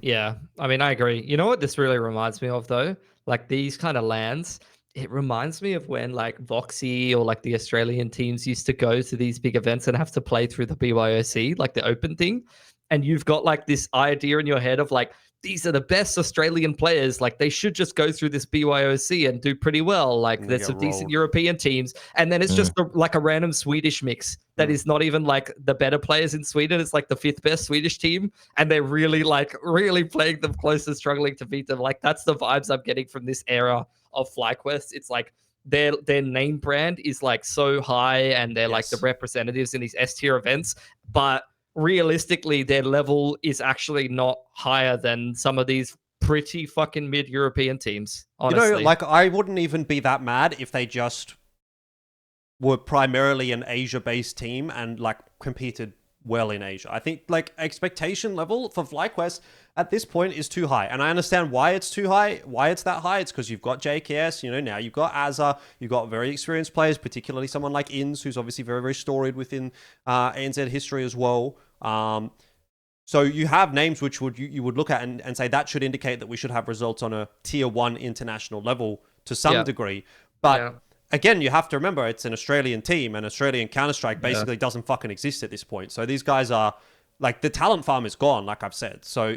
Yeah, I mean, I agree. You know what this really reminds me of, though? Like, these kind of lands, it reminds me of when, like, Voxy or, like, the Australian teams used to go to these big events and have to play through the BYOC, like the open thing. And you've got, like, this idea in your head of, like, these are the best Australian players. Like, they should just go through this BYOC and do pretty well. Like, there's some decent European teams. And then it's just like a random Swedish mix that is not even, like, the better players in Sweden. It's like the 5th best Swedish team. And they're really, like, really playing them close and struggling to beat them. Like, that's the vibes I'm getting from this era of FlyQuest. It's like their name brand is, like, so high, and they're like the representatives in these S-tier events. But realistically, their level is actually not higher than some of these pretty fucking mid-European teams, honestly. Like, I wouldn't even be that mad if they just were primarily an Asia-based team and, like, competed well in Asia. I think, like, expectation level for FlyQuest at this point is too high. And I understand why it's too high, why it's that high. It's because you've got JKS, now you've got Azza, you've got very experienced players, particularly someone like Inns, who's obviously very, very storied within ANZ history as well. So you have names which you would look at and say that should indicate that we should have results on a tier 1 international level to some degree. But again, you have to remember it's an Australian team, and Australian Counter-Strike basically doesn't fucking exist at this point. So these guys are, like, the talent farm is gone, like I've said. So,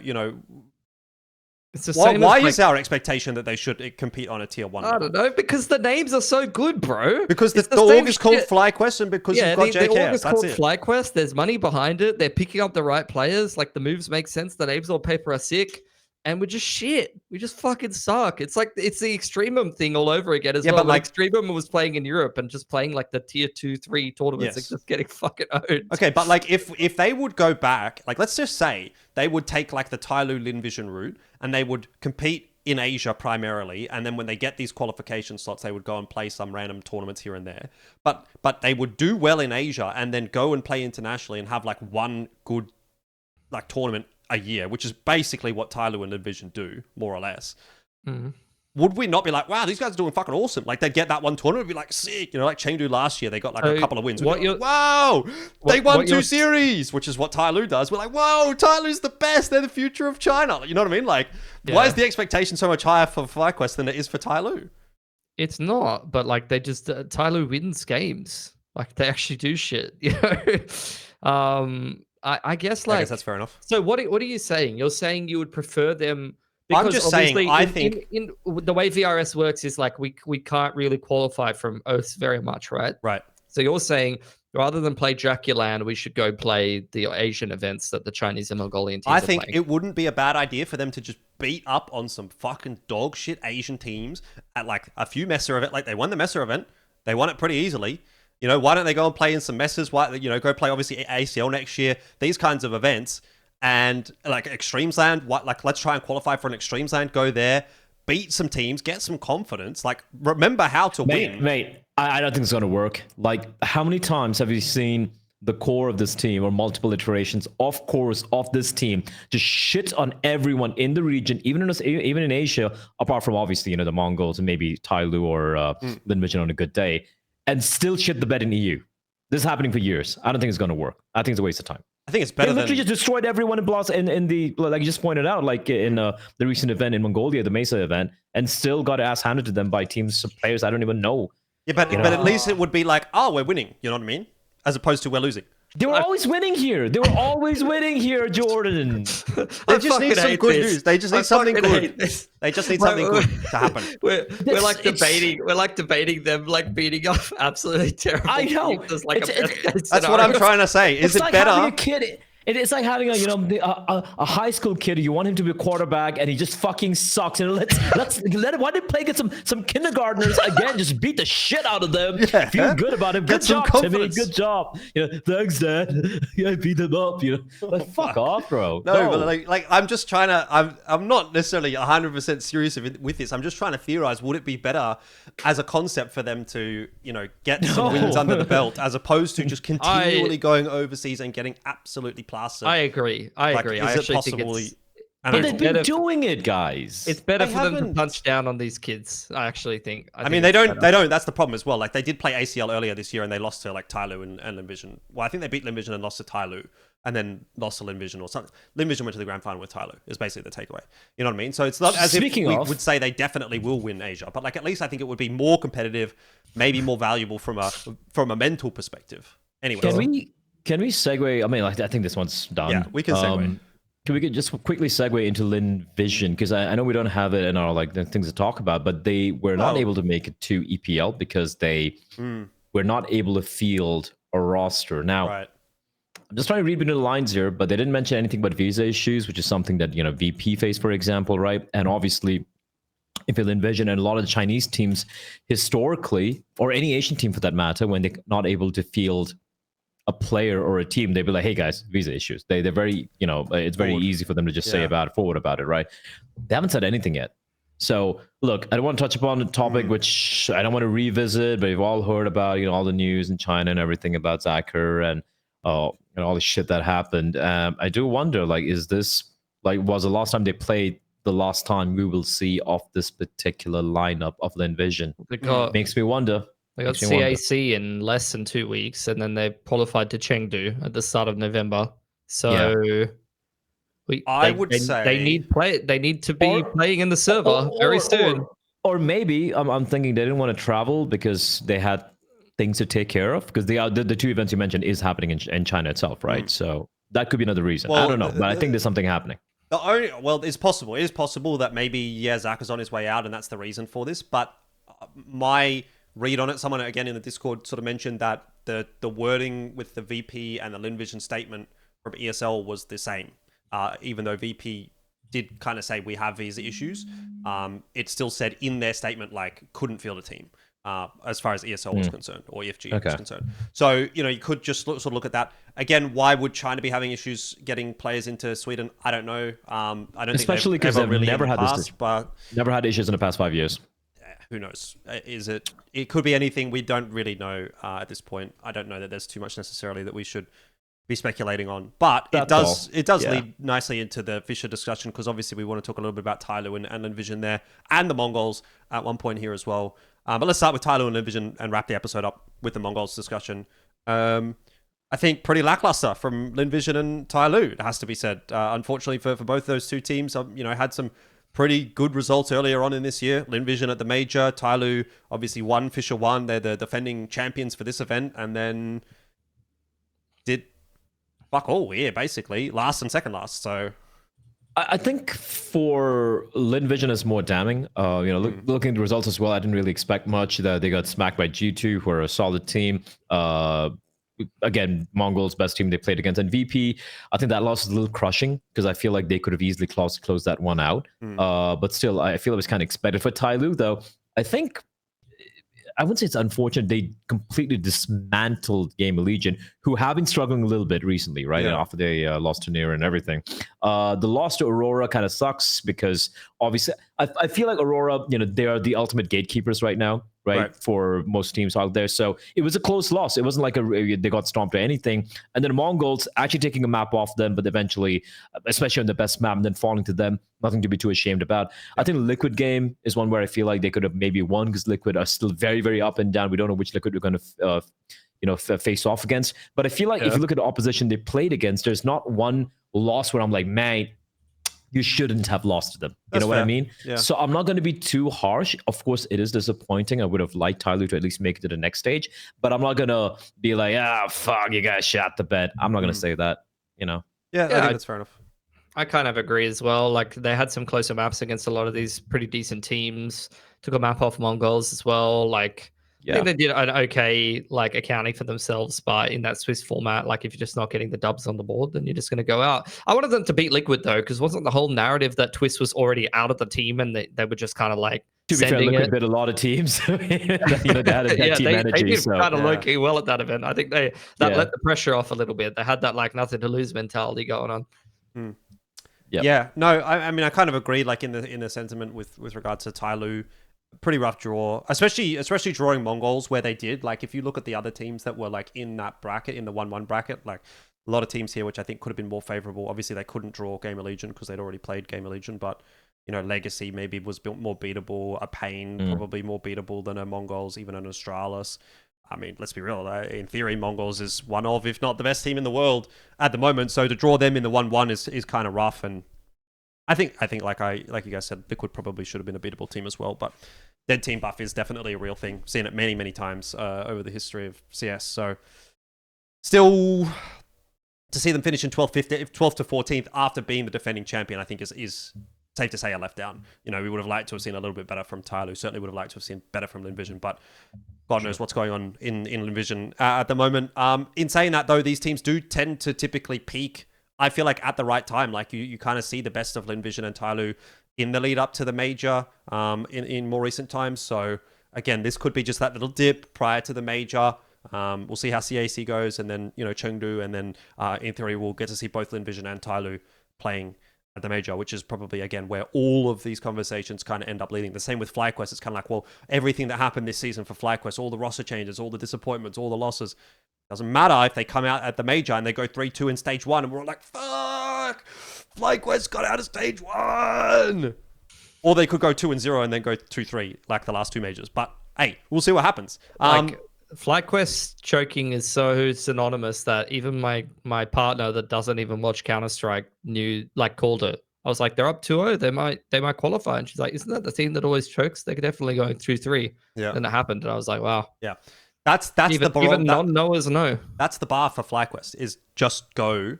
it's the same why as, is our expectation that they should compete on a tier 1 I level? don't know, because the names are so good, bro. Because the same org is called shit. FlyQuest, and because you've got JKS, the org is that's called it. FlyQuest. There's money behind it. They're picking up the right players. Like, the moves make sense. The names on paper are sick. And we're just shit. We just fucking suck. It's like, it's the Extremum thing all over again as well. But, like, Extremum was playing in Europe and just playing, like, the tier 2, 3 tournaments and just getting fucking owned. Okay, but, like, if they would go back, like, let's just say they would take, like, the Tyloo Lynn Vision route, and they would compete in Asia primarily, and then when they get these qualification slots, they would go and play some random tournaments here and there. But they would do well in Asia and then go and play internationally and have, like, one good, like, tournament a year, which is basically what Tyloo and Lynn Vision do, more or less. Would we not be like, wow, these guys are doing fucking awesome? Like, they'd get that one tournament, would be like, sick. Like Chengdu last year, they got, like, a couple of wins. Like, wow, they won 2 series, which is what Tyloo does. We're like, whoa, Tyloo's the best. They're the future of China. You know what I mean? Like, why is the expectation so much higher for FlyQuest than it is for Tyloo? It's not, but, like, they just, Tyloo wins games. Like, they actually do shit, I guess, like, I guess that's fair enough. So what are you saying? You're saying you would prefer them? I'm Because just saying, obviously I think in the way VRS works is, like, we can't really qualify from Oaths very much, right? Right. So you're saying rather than play Draculan, we should go play the Asian events that the Chinese and Mongolian teams I are think playing. it wouldn't be a bad idea for them to just beat up on some fucking dog shit Asian teams at, like, a few Messer event. Like, they won the Messer event. They won it pretty easily. Why don't they go and play in some Messers? Why, go play, obviously, ACL next year. These kinds of events. And, like, Extremes Land, let's try and qualify for an Extremes Land. Go there, beat some teams, get some confidence. Like, remember how to win. Mate, I don't think it's going to work. Like, how many times have you seen the core of this team, or multiple iterations of course of this team, just shit on everyone in the region, even in Asia, apart from, obviously, the Mongolz and maybe Tyloo or Lynn Vision on a good day, and still shit the bed in EU? This is happening for years. I don't think it's going to work. I think it's a waste of time. I think it's They better literally than... just destroyed everyone in Blast in the, like you just pointed out, like in the recent event in Mongolia, the Mesa event, and still got ass handed to them by teams of players I don't even know. Yeah, but at least it would be like, oh, we're winning. You know what I mean? As opposed to we're losing. They were always winning here. They were always winning here, Jordan. They just need some good news. They just need something good. They just need something good to happen. We're like debating them, like beating off absolutely terrible. I know. That's what I'm trying to say. Is it like better? Having a kid, it's like having a high school kid. You want him to be a quarterback, and he just fucking sucks. And why did play get some kindergartners again? Just beat the shit out of them. Yeah. Feel good about him. Good job, Timmy. Good job. Thanks, Dad. I beat them up. Like, fuck off, bro. No, but like I'm just trying to. I'm not necessarily 100% serious with this. I'm just trying to theorize. Would it be better as a concept for them to get some wins under the belt, as opposed to just continually going overseas and getting absolutely plastered? I agree. I actually think it's... But they've been doing it, guys. It's better for them to punch down on these kids. I actually think. I mean, they don't. That's the problem as well. Like, they did play ACL earlier this year, and they lost to like Tyloo and Lynn Vision. Well, I think they beat Lynn Vision and lost to Tyloo, and then lost to Lynn Vision or something. Lynn Vision went to the grand final with Tyloo. Is basically the takeaway. You know what I mean? So it's not as if we would say they definitely will win Asia, but like at least I think it would be more competitive, maybe more valuable from a mental perspective. Anyway, Can we segue? I mean, I think this one's done. Yeah, we can segue. Can we just quickly segue into Lynn Vision? Because I know we don't have it in our the things to talk about, but they were not able to make it to EPL because they were not able to field a roster. Now, I'm just trying to read between the lines here, but they didn't mention anything about visa issues, which is something that VP faced, for example, right? And obviously, if you Lynn Vision and a lot of the Chinese teams historically, or any Asian team for that matter, when they're not able to field a player or a team, they'd be like, hey guys, visa issues. They're very, it's very easy for them to just say forward about it, right? They haven't said anything yet. So look, I don't want to touch upon the topic, which I don't want to revisit, but we've all heard about, all the news in China and everything about Zachar and all the shit that happened. I do wonder, is this, was the last time they played the last time we will see off this particular lineup of Lynn Vision? Makes me wonder. They got CAC in less than 2 weeks, and then they qualified to Chengdu at the start of November. So I would say they need to be playing in the server very soon. Or maybe I'm thinking they didn't want to travel because they had things to take care of, because the two events you mentioned is happening in China itself, right? So that could be another reason. I don't know, but I think there's something happening. It's possible. It is possible that maybe Zach is on his way out, and that's the reason for this. But my read on it, someone again in the Discord sort of mentioned that the wording with the VP and the Lynn Vision statement from ESL was the same. Even though VP did kind of say we have visa issues, it still said in their statement couldn't field a team as far as ESL was concerned, or EFG was concerned. So you could just sort of look at that again. Why would China be having issues getting players into Sweden? I don't know. I don't especially because they've really never had past, but never had issues in the past 5 years. Who knows? It could be anything. We don't really know at this point. I don't know that there's too much necessarily that we should be speculating on. But it does lead nicely into the Fissure discussion, because obviously we want to talk a little bit about Tyloo and Lynn Vision there, and the Mongolz at one point here as well. But let's start with Tyloo and Lynn Vision and wrap the episode up with the Mongolz discussion. I think pretty lackluster from Lynn Vision and Tyloo, it has to be said. Unfortunately for both those two teams, had some pretty good results earlier on in this year. Lynn Vision at the major, Tyloo obviously won, Fissure won. They're the defending champions for this event, and then did fuck all here, basically. Last and second last, so... I think for Lynn Vision is more damning. Looking at the results as well, I didn't really expect much. They got smacked by G2, who are a solid team. Again, Mongolz best team they played against, and VP. I think that loss is a little crushing, because I feel like they could have easily closed that one out. But still, I feel it was kind of expected. For Tyloo, though, I think I wouldn't say it's unfortunate. They completely dismantled Game Legion, who have been struggling a little bit recently, right? Yeah. After they lost to Near and everything. The loss to Aurora kind of sucks, because obviously I feel like Aurora, they are the ultimate gatekeepers right now, right? For most teams out there. So it was a close loss. It wasn't like they got stomped or anything. And then Mongolz actually taking a map off them, but eventually, especially on the best map, and then falling to them, nothing to be too ashamed about. I think the Liquid game is one where I feel like they could have maybe won, because Liquid are still very, very up and down. We don't know which Liquid we're going to face off against. But I feel like if you look at the opposition they played against, there's not one loss where I'm like, man, you shouldn't have lost to them. You know what I mean? Yeah. So I'm not going to be too harsh. Of course, it is disappointing. I would have liked Tyloo to at least make it to the next stage, but I'm not going to be like, fuck, you guys shot the bed. I'm not going to say that, Yeah, I think that's fair enough. I kind of agree as well. Like, they had some closer maps against a lot of these pretty decent teams. Took a map off Mongolz as well. Like, I think they did an okay, like, accounting for themselves, but in that Swiss format, like, if you're just not getting the dubs on the board, then you're just going to go out. I wanted them to beat Liquid, though, because wasn't the whole narrative that Twist was already out of the team and they were just kind of like to be fair, Liquid bit a lot of teams. They had that team energy. They did kind of low-key well at that event. I think that let the pressure off a little bit. They had that, like, nothing to lose mentality going on. Yeah, no, I mean, I kind of agree, like, in the sentiment with regard to Tyloo. Pretty rough draw, especially drawing Mongolz where they did. Like, if you look at the other teams that were like in that bracket, in the 1-1 bracket, like a lot of teams here which I think could have been more favorable. Obviously they couldn't draw Game of Legion because they'd already played Game of Legion, but Legacy maybe was built more beatable. A Pain probably more beatable than a Mongolz, even an Astralis. I mean, let's be real. In theory, Mongolz is one of, if not the best team in the world at the moment. So to draw them in the 1-1 is kind of rough. And I think like you guys said, Liquid probably should have been a beatable team as well. But dead team buff is definitely a real thing. Seen it many, many times over the history of CS. So still, to see them finish in 12th to 14th after being the defending champion, I think is safe to say a let down. We would have liked to have seen a little bit better from Tyloo. Certainly would have liked to have seen better from Lynn Vision, but God knows what's going on in Lynn Vision at the moment. In saying that, though, these teams do tend to typically peak, I feel like, at the right time. Like, you kind of see the best of Lynn Vision and Tyloo in the lead up to the major in more recent times. So, again, this could be just that little dip prior to the major. We'll see how CAC goes, and then, Chengdu, and then in theory, we'll get to see both Lynn Vision and Tyloo playing at the major, which is probably, again, where all of these conversations kind of end up leading. The same with FlyQuest. It's kind of like, well, everything that happened this season for FlyQuest, all the roster changes, all the disappointments, all the losses, doesn't matter if they come out at the major and they go 3-2 in stage 1, and we're all like, fuck, FlyQuest got out of stage 1. Or they could go 2-0 and then go 2-3, like the last two majors. But hey, we'll see what happens. FlyQuest choking is so synonymous that even my partner that doesn't even watch Counter-Strike called it. I was like, they're up 2-0, they might qualify. And she's like, isn't that the team that always chokes? They're definitely going 2-3. Yeah. And it happened. And I was like, wow. Yeah. That's even, the bar. Even non-knowers know. That's the bar for FlyQuest, is just go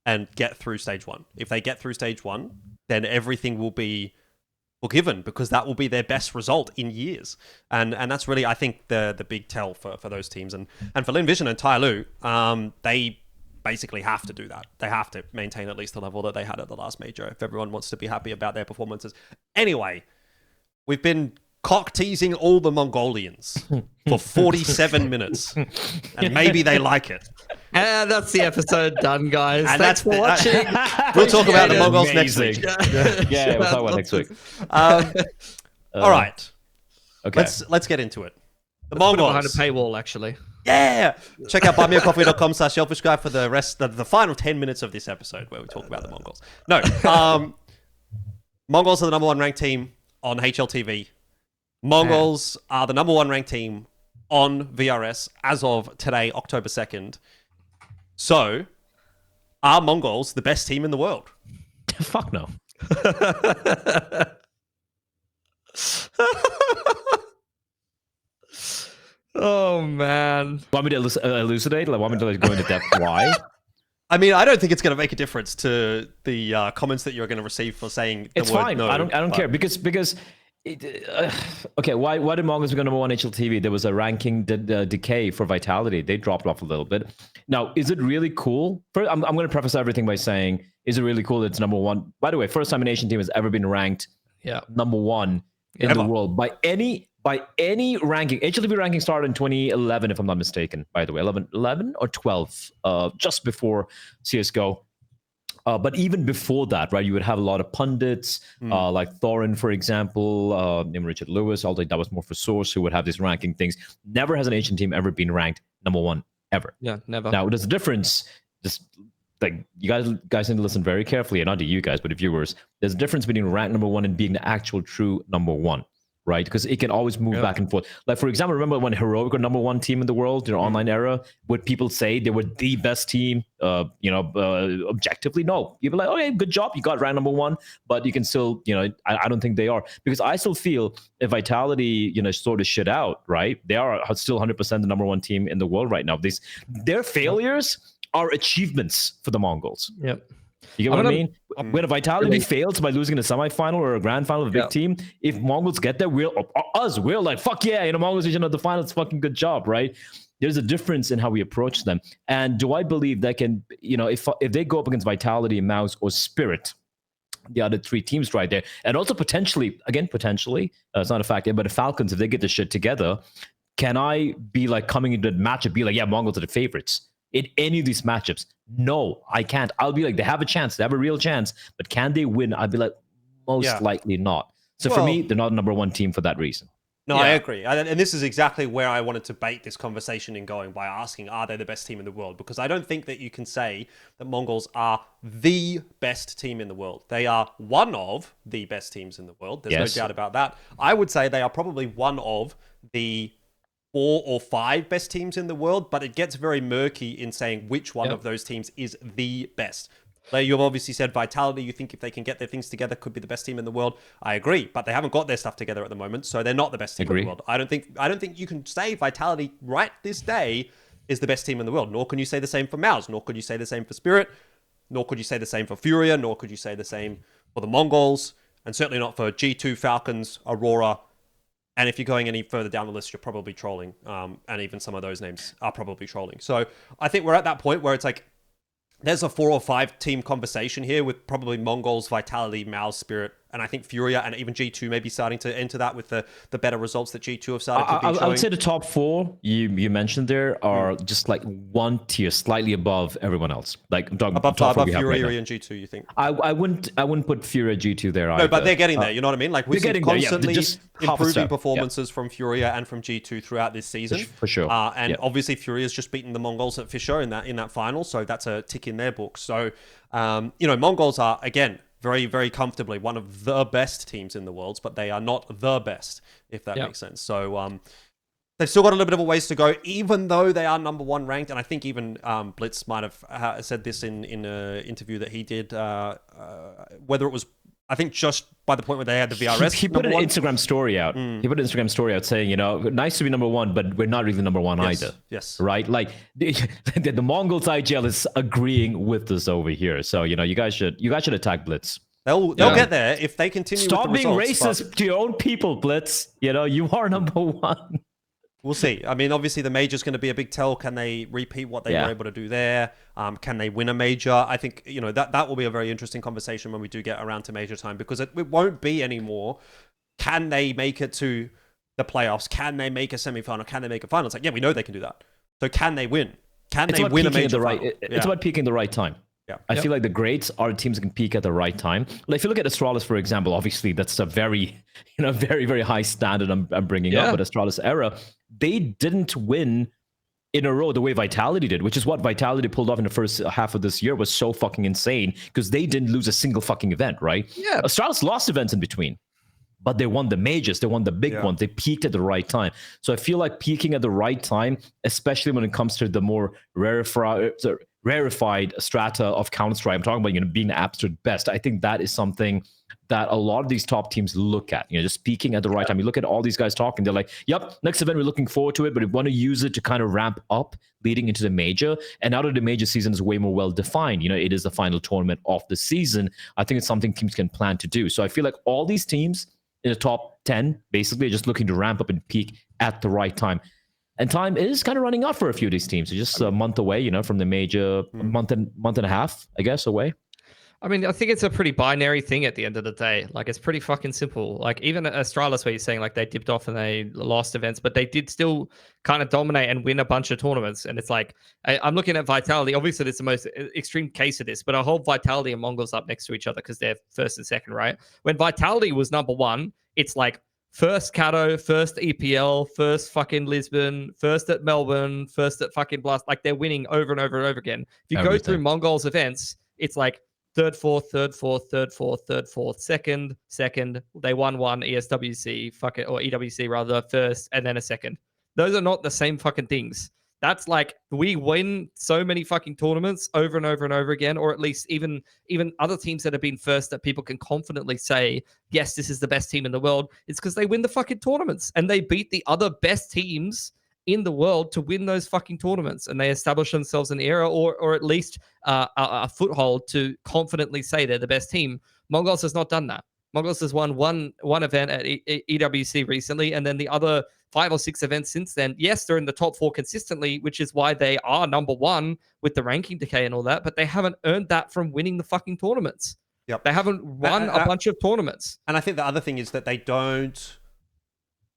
and get through stage 1. If they get through stage 1, then everything will be forgiven, because that will be their best result in years. And that's really, I think, the big tell for those teams. And for Lynn Vision and Tyloo, they basically have to do that. They have to maintain at least the level that they had at the last major if everyone wants to be happy about their performances. Anyway, we've been cock teasing all the Mongolians for 47 minutes, and maybe they like it. And that's the episode done, guys. And thanks for watching. We'll talk about the Mongolz next week. Yeah, we'll talk about next week. All right. Okay. Let's get into it. The Mongolz Mongolz behind a paywall, actually. Yeah. Check out buymeacoffee.com/Elfishguy for the rest of the final 10 minutes of this episode where we talk about the Mongolz. No. Mongolz are the number 1 ranked team on HLTV. Mongolz are the number 1 ranked team on VRS as of today, October 2nd. So, are Mongolz the best team in the world? Fuck no. Oh, man. Want me to elucidate? Want me to go into depth why? I mean, I don't think it's going to make a difference to the comments that you're going to receive for saying the word fine. No. I don't care because okay, why did Mongolz become number 1 HLTV? There was a ranking decay for Vitality. They dropped off a little bit. Now, is it really cool? First, I'm going to preface everything by saying, is it really cool that it's number 1? By the way, first time an Asian team has ever been ranked number 1 in the world by any ranking. HLTV ranking started in 2011, if I'm not mistaken, by the way. 11 or 12, just before CSGO. But even before that, right, you would have a lot of pundits, like Thorin, for example, named Richard Lewis, although that was more for Source, who would have these ranking things. Never has an Asian team ever been ranked number 1, ever. Yeah, never. Now, there's a difference. Just like you guys need to listen very carefully, and not to you guys, but the viewers. There's a difference between rank number 1 and being the actual true number 1. right? Because it can always move back and forth. Like, for example, remember when Heroic were number one team in the world in the online era? Would people say they were the best team, objectively? No. You'd be like, okay, good job. You got ranked number one, but you can still, I don't think they are. Because I still feel if Vitality, sort of shit out, right? They are still 100% the number one team in the world right now. Their failures are achievements for the Mongols. Yep. You get what I mean? When a Vitality fails by losing in a semifinal or a grand final of a big team, if Mongols get there, we're like, fuck yeah, Mongols are the finals, fucking good job, right? There's a difference in how we approach them. And do I believe that can, if they go up against Vitality, Mouse, or Spirit, the other three teams right there, and also potentially, it's not a fact, but the Falcons, if they get this shit together, can I be like coming into the matchup, be like, yeah, Mongols are the favorites in any of these matchups? No, I can't. I'll be like, they have a chance. They have a real chance. But can they win? I'd be like, most likely not. So for me, they're not a number one team for that reason. No, I agree. And this is exactly where I wanted to bait this conversation in going by asking, are they the best team in the world? Because I don't think that you can say that Mongols are the best team in the world. They are one of the best teams in the world. There's no doubt about that. I would say they are probably one of the 4 or 5 best teams in the world, but it gets very murky in saying which one of those teams is the best. Like you've obviously said Vitality, you think if they can get their things together, could be the best team in the world. I agree, but they haven't got their stuff together at the moment, so they're not the best team in the world. I don't think you can say Vitality right this day is the best team in the world, nor can you say the same for Mouse, nor could you say the same for Spirit, nor could you say the same for Furia, nor could you say the same for the Mongols, and certainly not for G2, Falcons, Aurora. And if you're going any further down the list, you're probably trolling. And even some of those names are probably trolling. So I think we're at that point where it's like, there's a 4 or 5 team conversation here with probably Mongols, Vitality, Mouse, Spirit, and I think Furia and even G2 may be starting to enter that with the better results that G2 have started to be showing. I would say the top 4 you mentioned there are just like one tier slightly above everyone else. Like above Furia and G2, you think? I wouldn't put Furia G2 there either. No, but they're getting there. You know what I mean? Like we're constantly just improving performances from Furia and from G2 throughout this season. For sure. Obviously Furia's just beaten the Mongols at Fissure in that final, so that's a tick in their book. So Mongols are again very, very comfortably one of the best teams in the world, but they are not the best, if that makes sense. So they've still got a little bit of a ways to go, even though they are number 1 ranked. And I think even Blitz might have said this in an interview that he did, whether it was, I think just by the point where they had the VRS. He put an Instagram story out. He put an Instagram story out saying, nice to be number 1, but we're not really number 1 either. Yes. Right? Like the Mongols IGL is agreeing with us over here. So, you guys should attack Blitz. They'll get there if they continue. Stop with the being results, racist to your own people, Blitz. You are number 1. We'll see. I mean, obviously the major's going to be a big tell. Can they repeat what they were able to do there? Can they win a major? I think, that will be a very interesting conversation when we do get around to major time, because it won't be anymore. Can they make it to the playoffs? Can they make a semifinal? Can they make a final? It's like, yeah, we know they can do that. So can they win? Can they win a major final? It's about peaking the right time. Yeah. I feel like the greats are teams that can peak at the right time. Like if you look at Astralis, for example, obviously that's a very, very, very high standard I'm bringing up. But Astralis era, they didn't win in a row the way Vitality did, which is what Vitality pulled off in the first half of this year was so fucking insane because they didn't lose a single fucking event, right? Yeah. Astralis lost events in between, but they won the majors. They won the big ones. They peaked at the right time. So I feel like peaking at the right time, especially when it comes to the more rarefied strata of Counter-Strike, I'm talking about, being the absolute best. I think that is something that a lot of these top teams look at, just peaking at the right time. You look at all these guys talking, they're like, yep, next event, we're looking forward to it, but we want to use it to kind of ramp up leading into the major. And now that the major season is way more well-defined, it is the final tournament of the season, I think it's something teams can plan to do. So I feel like all these teams in the top 10, basically, are just looking to ramp up and peak at the right time. And time is kind of running out for a few of these teams. It's just a month away, from the major, month and a half, I guess, away. I mean, I think it's a pretty binary thing at the end of the day. Like, it's pretty fucking simple. Like, even Astralis, where you're saying, like, they dipped off and they lost events, but they did still kind of dominate and win a bunch of tournaments. And it's like, I'm looking at Vitality. Obviously, it's the most extreme case of this, but I hold Vitality and Mongols up next to each other because they're first and second, right? When Vitality was number 1, it's like, first Cato, first EPL, first fucking Lisbon, first at Melbourne, first at fucking Blast. Like, they're winning over and over and over again. If you go through Mongols events, it's like third, fourth, third, fourth, third, fourth, third, fourth, second, second. They won one ESWC, or EWC rather, first, and then a second. Those are not the same fucking things. That's like we win so many fucking tournaments over and over and over again, or at least even other teams that have been first that people can confidently say, yes, this is the best team in the world. It's because they win the fucking tournaments and they beat the other best teams in the world to win those fucking tournaments, and they establish themselves an era or at least a foothold to confidently say they're the best team. Mongolz has not done that. Mongolz has won one event at EWC recently, and then the other 5 or 6 events since then. Yes, they're in the top 4 consistently, which is why they are number 1 with the ranking decay and all that, but they haven't earned that from winning the fucking tournaments. Yep. They haven't won a bunch of tournaments. And I think the other thing is that they don't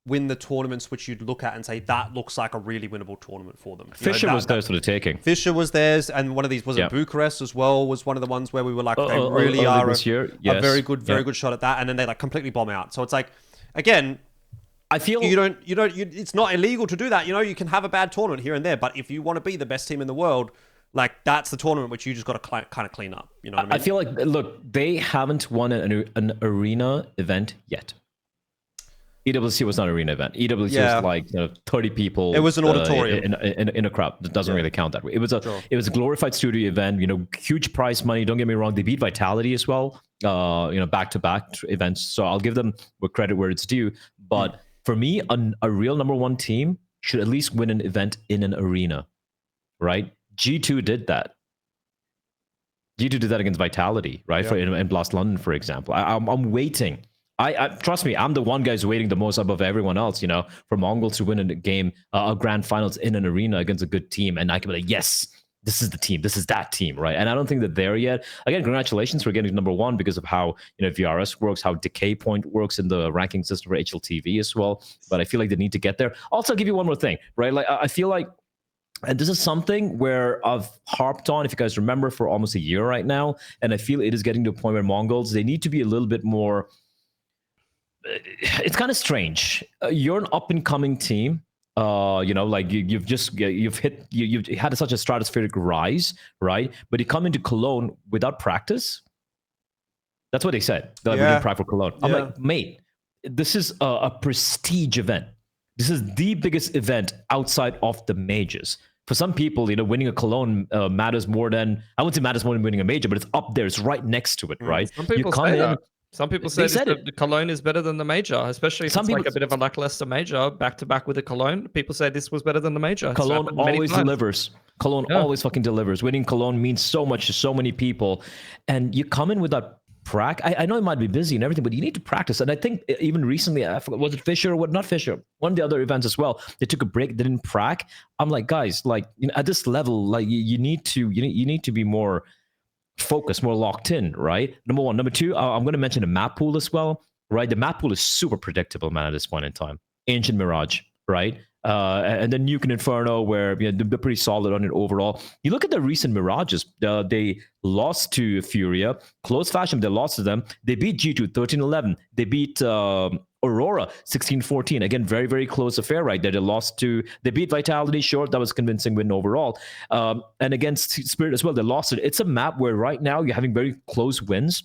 win the tournaments which you'd look at and say that looks like a really winnable tournament for them. Fissure was theirs for the taking. Fissure was theirs, and one of these was in Bucharest as well, was one of the ones where we were like, they really are a very good shot at that, and then they like completely bomb out. So it's like, again, I feel it's not illegal to do that. You can have a bad tournament here and there, but if you want to be the best team in the world, like that's the tournament which you just got to kind of clean up. You know what I mean? I feel like, look, they haven't won an arena event yet. EWC was not an arena event. EWC was like 30 people. It was an auditorium in a crowd. That doesn't really count that way. It was a glorified studio event. Huge prize money. Don't get me wrong. They beat Vitality as well. Back-to-back events. So I'll give them credit where it's due. But for me, a real number 1 team should at least win an event in an arena, right? G2 did that. G2 did that against Vitality, right? In Blast London, for example. I'm waiting. I trust me, I'm the one guy who's waiting the most above everyone else, for Mongolz to win a game, a grand finals in an arena against a good team. And I can be like, yes, this is the team. This is that team, right? And I don't think that they're there yet. Again, congratulations for getting number 1 because of how, VRS works, how decay point works in the ranking system for HLTV as well. But I feel like they need to get there. Also, I'll give you one more thing, right? Like, I feel like, and this is something where I've harped on, if you guys remember, for almost a year right now. And I feel it is getting to a point where Mongolz, they need to be a little bit more... It's kind of strange. You're an up-and-coming team. You've had such a stratospheric rise, right? But you come into Cologne without practice. That's what they said. We didn't practice for Cologne. I'm like, mate, this is a prestige event. This is the biggest event outside of the majors. For some people, winning a Cologne matters more than, I wouldn't say matters more than winning a major, but it's up there. It's right next to it, right? Some people say that. Some people say the Cologne is better than the major, especially if it's like a bit of a lackluster major back-to-back with the Cologne. People say this was better than the major. Cologne always delivers. Cologne always fucking delivers. Winning Cologne means so much to so many people. And you come in with that practice. I know it might be busy and everything, but you need to practice. And I think even recently, I forgot, was it Fissure or not Fissure? One of the other events as well. They took a break. They didn't prac. I'm like, guys, like at this level, like you need to be more focused, more locked in, right? Number 1. Number 2, I'm going to mention the map pool as well, right? The map pool is super predictable, man, at this point in time. Ancient Mirage, right? And then Nuke and Inferno, where they're pretty solid on it overall. You look at the recent Mirages, they lost to Furia. Close fashion, they lost to them. They beat G2 13-11. They beat Aurora 16-14. Again, very, very close affair right there. They beat Vitality, sure, that was a convincing win overall. And against Spirit as well, they lost it. It's a map where right now you're having very close wins,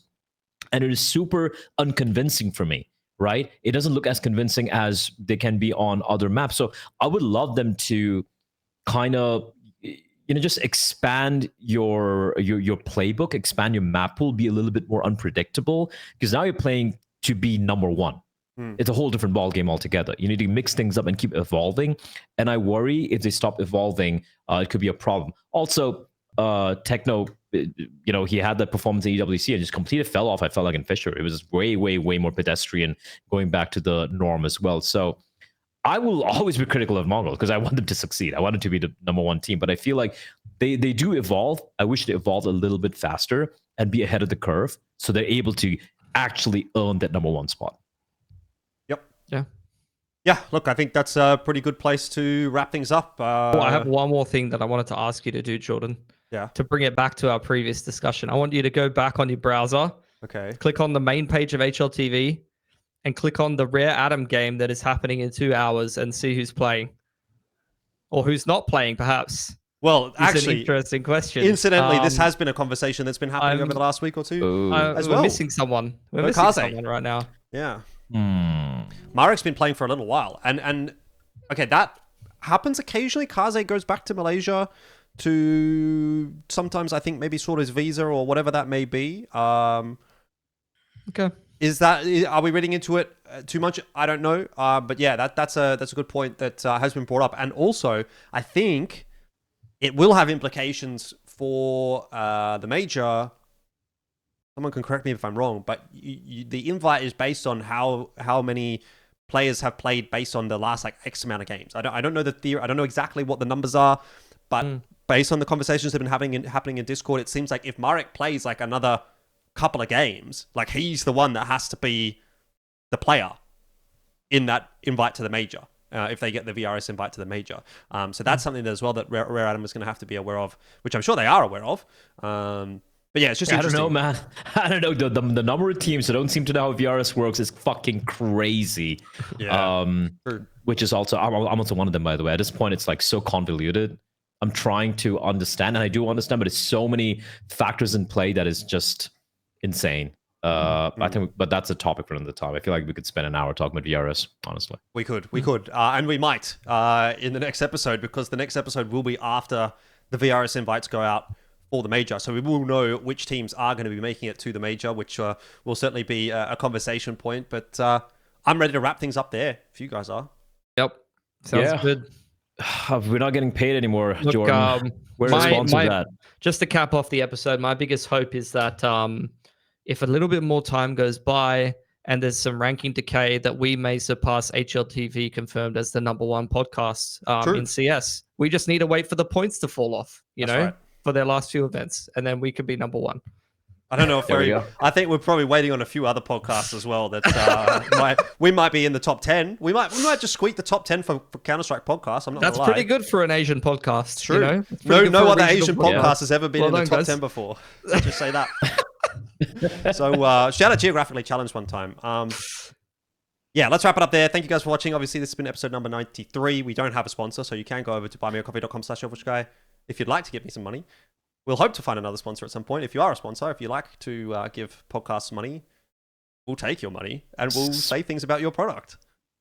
and it is super unconvincing for me, right? It doesn't look as convincing as they can be on other maps. So I would love them to kind of just expand your playbook, expand your map pool, be a little bit more unpredictable, because now you're playing to be number 1. It's a whole different ball game altogether. You need to mix things up and keep evolving. And I worry if they stop evolving, it could be a problem. Also, Techno, he had that performance in EWC and just completely fell off. I felt like in Fissure, it was way, way, way more pedestrian, going back to the norm as well. So I will always be critical of Mongolz because I want them to succeed. I want them to be the number 1 team, but I feel like they do evolve. I wish they evolved a little bit faster and be ahead of the curve so they're able to actually earn that number 1 spot. Yeah, look, I think that's a pretty good place to wrap things up. I have one more thing that I wanted to ask you to do, Jordan. Yeah. To bring it back to our previous discussion, I want you to go back on your browser. Okay. Click on the main page of HLTV and click on the Rare Atom game that is happening in 2 hours and see who's playing. Or who's not playing, perhaps. Well, It's actually, an interesting question. incidentally, this has been a conversation that's been happening over the last week or two Ooh. as We're well. missing someone. We're Oh, missing Kaze. someone right now. Yeah. Hmm. Marek's been playing for a little while. And okay, that happens occasionally. Kaze goes back to Malaysia to sometimes, I think, maybe sort his visa or whatever that may be. Okay. Are we reading into it too much? I don't know. But yeah, that's a good point that has been brought up. And also, I think it will have implications for the major. Someone can correct me if I'm wrong, but the invite is based on how many players have played based on the last like X amount of games. I don't know the theory. I don't know exactly what the numbers are, but based on the conversations that have been happening in Discord, it seems like if Marek plays like another couple of games, like he's the one that has to be the player in that invite to the major. If they get the VRS invite to the major. So that's something as well that Rare Adam is going to have to be aware of, which I'm sure they are aware of. But yeah, it's just interesting. I don't know, man. I don't know. The number of teams that don't seem to know how VRS works is fucking crazy. Yeah. Which is also, I'm also one of them, by the way. At this point, it's like so convoluted. I'm trying to understand, and I do understand, but it's so many factors in play that is just insane. I think, but that's a topic for another time. I feel like we could spend an hour talking about VRS, honestly. We could, and we might in the next episode, because the next episode will be after the VRS invites go out for the major. So we will know which teams are going to be making it to the major, which will certainly be a conversation point. But I'm ready to wrap things up there if you guys are. Yep. Sounds good. We're not getting paid anymore, Look, Jordan. We're responsible for that. Just to cap off the episode, my biggest hope is that if a little bit more time goes by and there's some ranking decay, that we may surpass HLTV, confirmed as the #1 podcast in CS. We just need to wait for the points to fall off, for their last few events, and then we could be #1. I don't know if I think we're probably waiting on a few other podcasts as well that we might be in the top 10. We might just squeak the top 10 for Counter-Strike podcasts. That's pretty good for an Asian podcast. True. No other Asian podcast has ever been in the top 10 before. I'll just say that. So shout out Geographically Challenged one time. Yeah, let's wrap it up there. Thank you guys for watching. Obviously, this has been episode number 93. We don't have a sponsor, so you can go over to buymeacoffee.com/Elfishguy if you'd like to give me some money. We'll hope to find another sponsor at some point. If you are a sponsor, if you like to give podcasts money, we'll take your money and we'll say things about your product.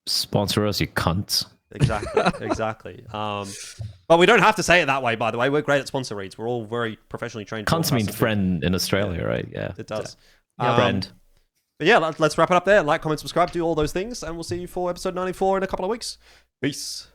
Sponsor us, you cunts. Exactly. But we don't have to say it that way, by the way. We're great at sponsor reads. We're all very professionally trained. Cunts mean friend in Australia, right? Yeah. It does. Friend. But yeah, let's wrap it up there. Like, comment, subscribe, do all those things, and we'll see you for episode 94 in a couple of weeks. Peace.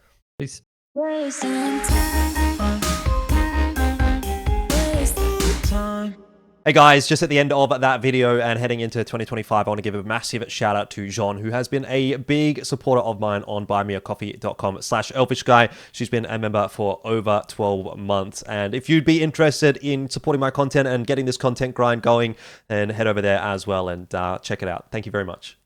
Hey guys, just at the end of that video and heading into 2025, I want to give a massive shout out to Jean, who has been a big supporter of mine on buymeacoffee.com/Elfishguy. She's been a member for over 12 months. And if you'd be interested in supporting my content and getting this content grind going, then head over there as well and check it out. Thank you very much.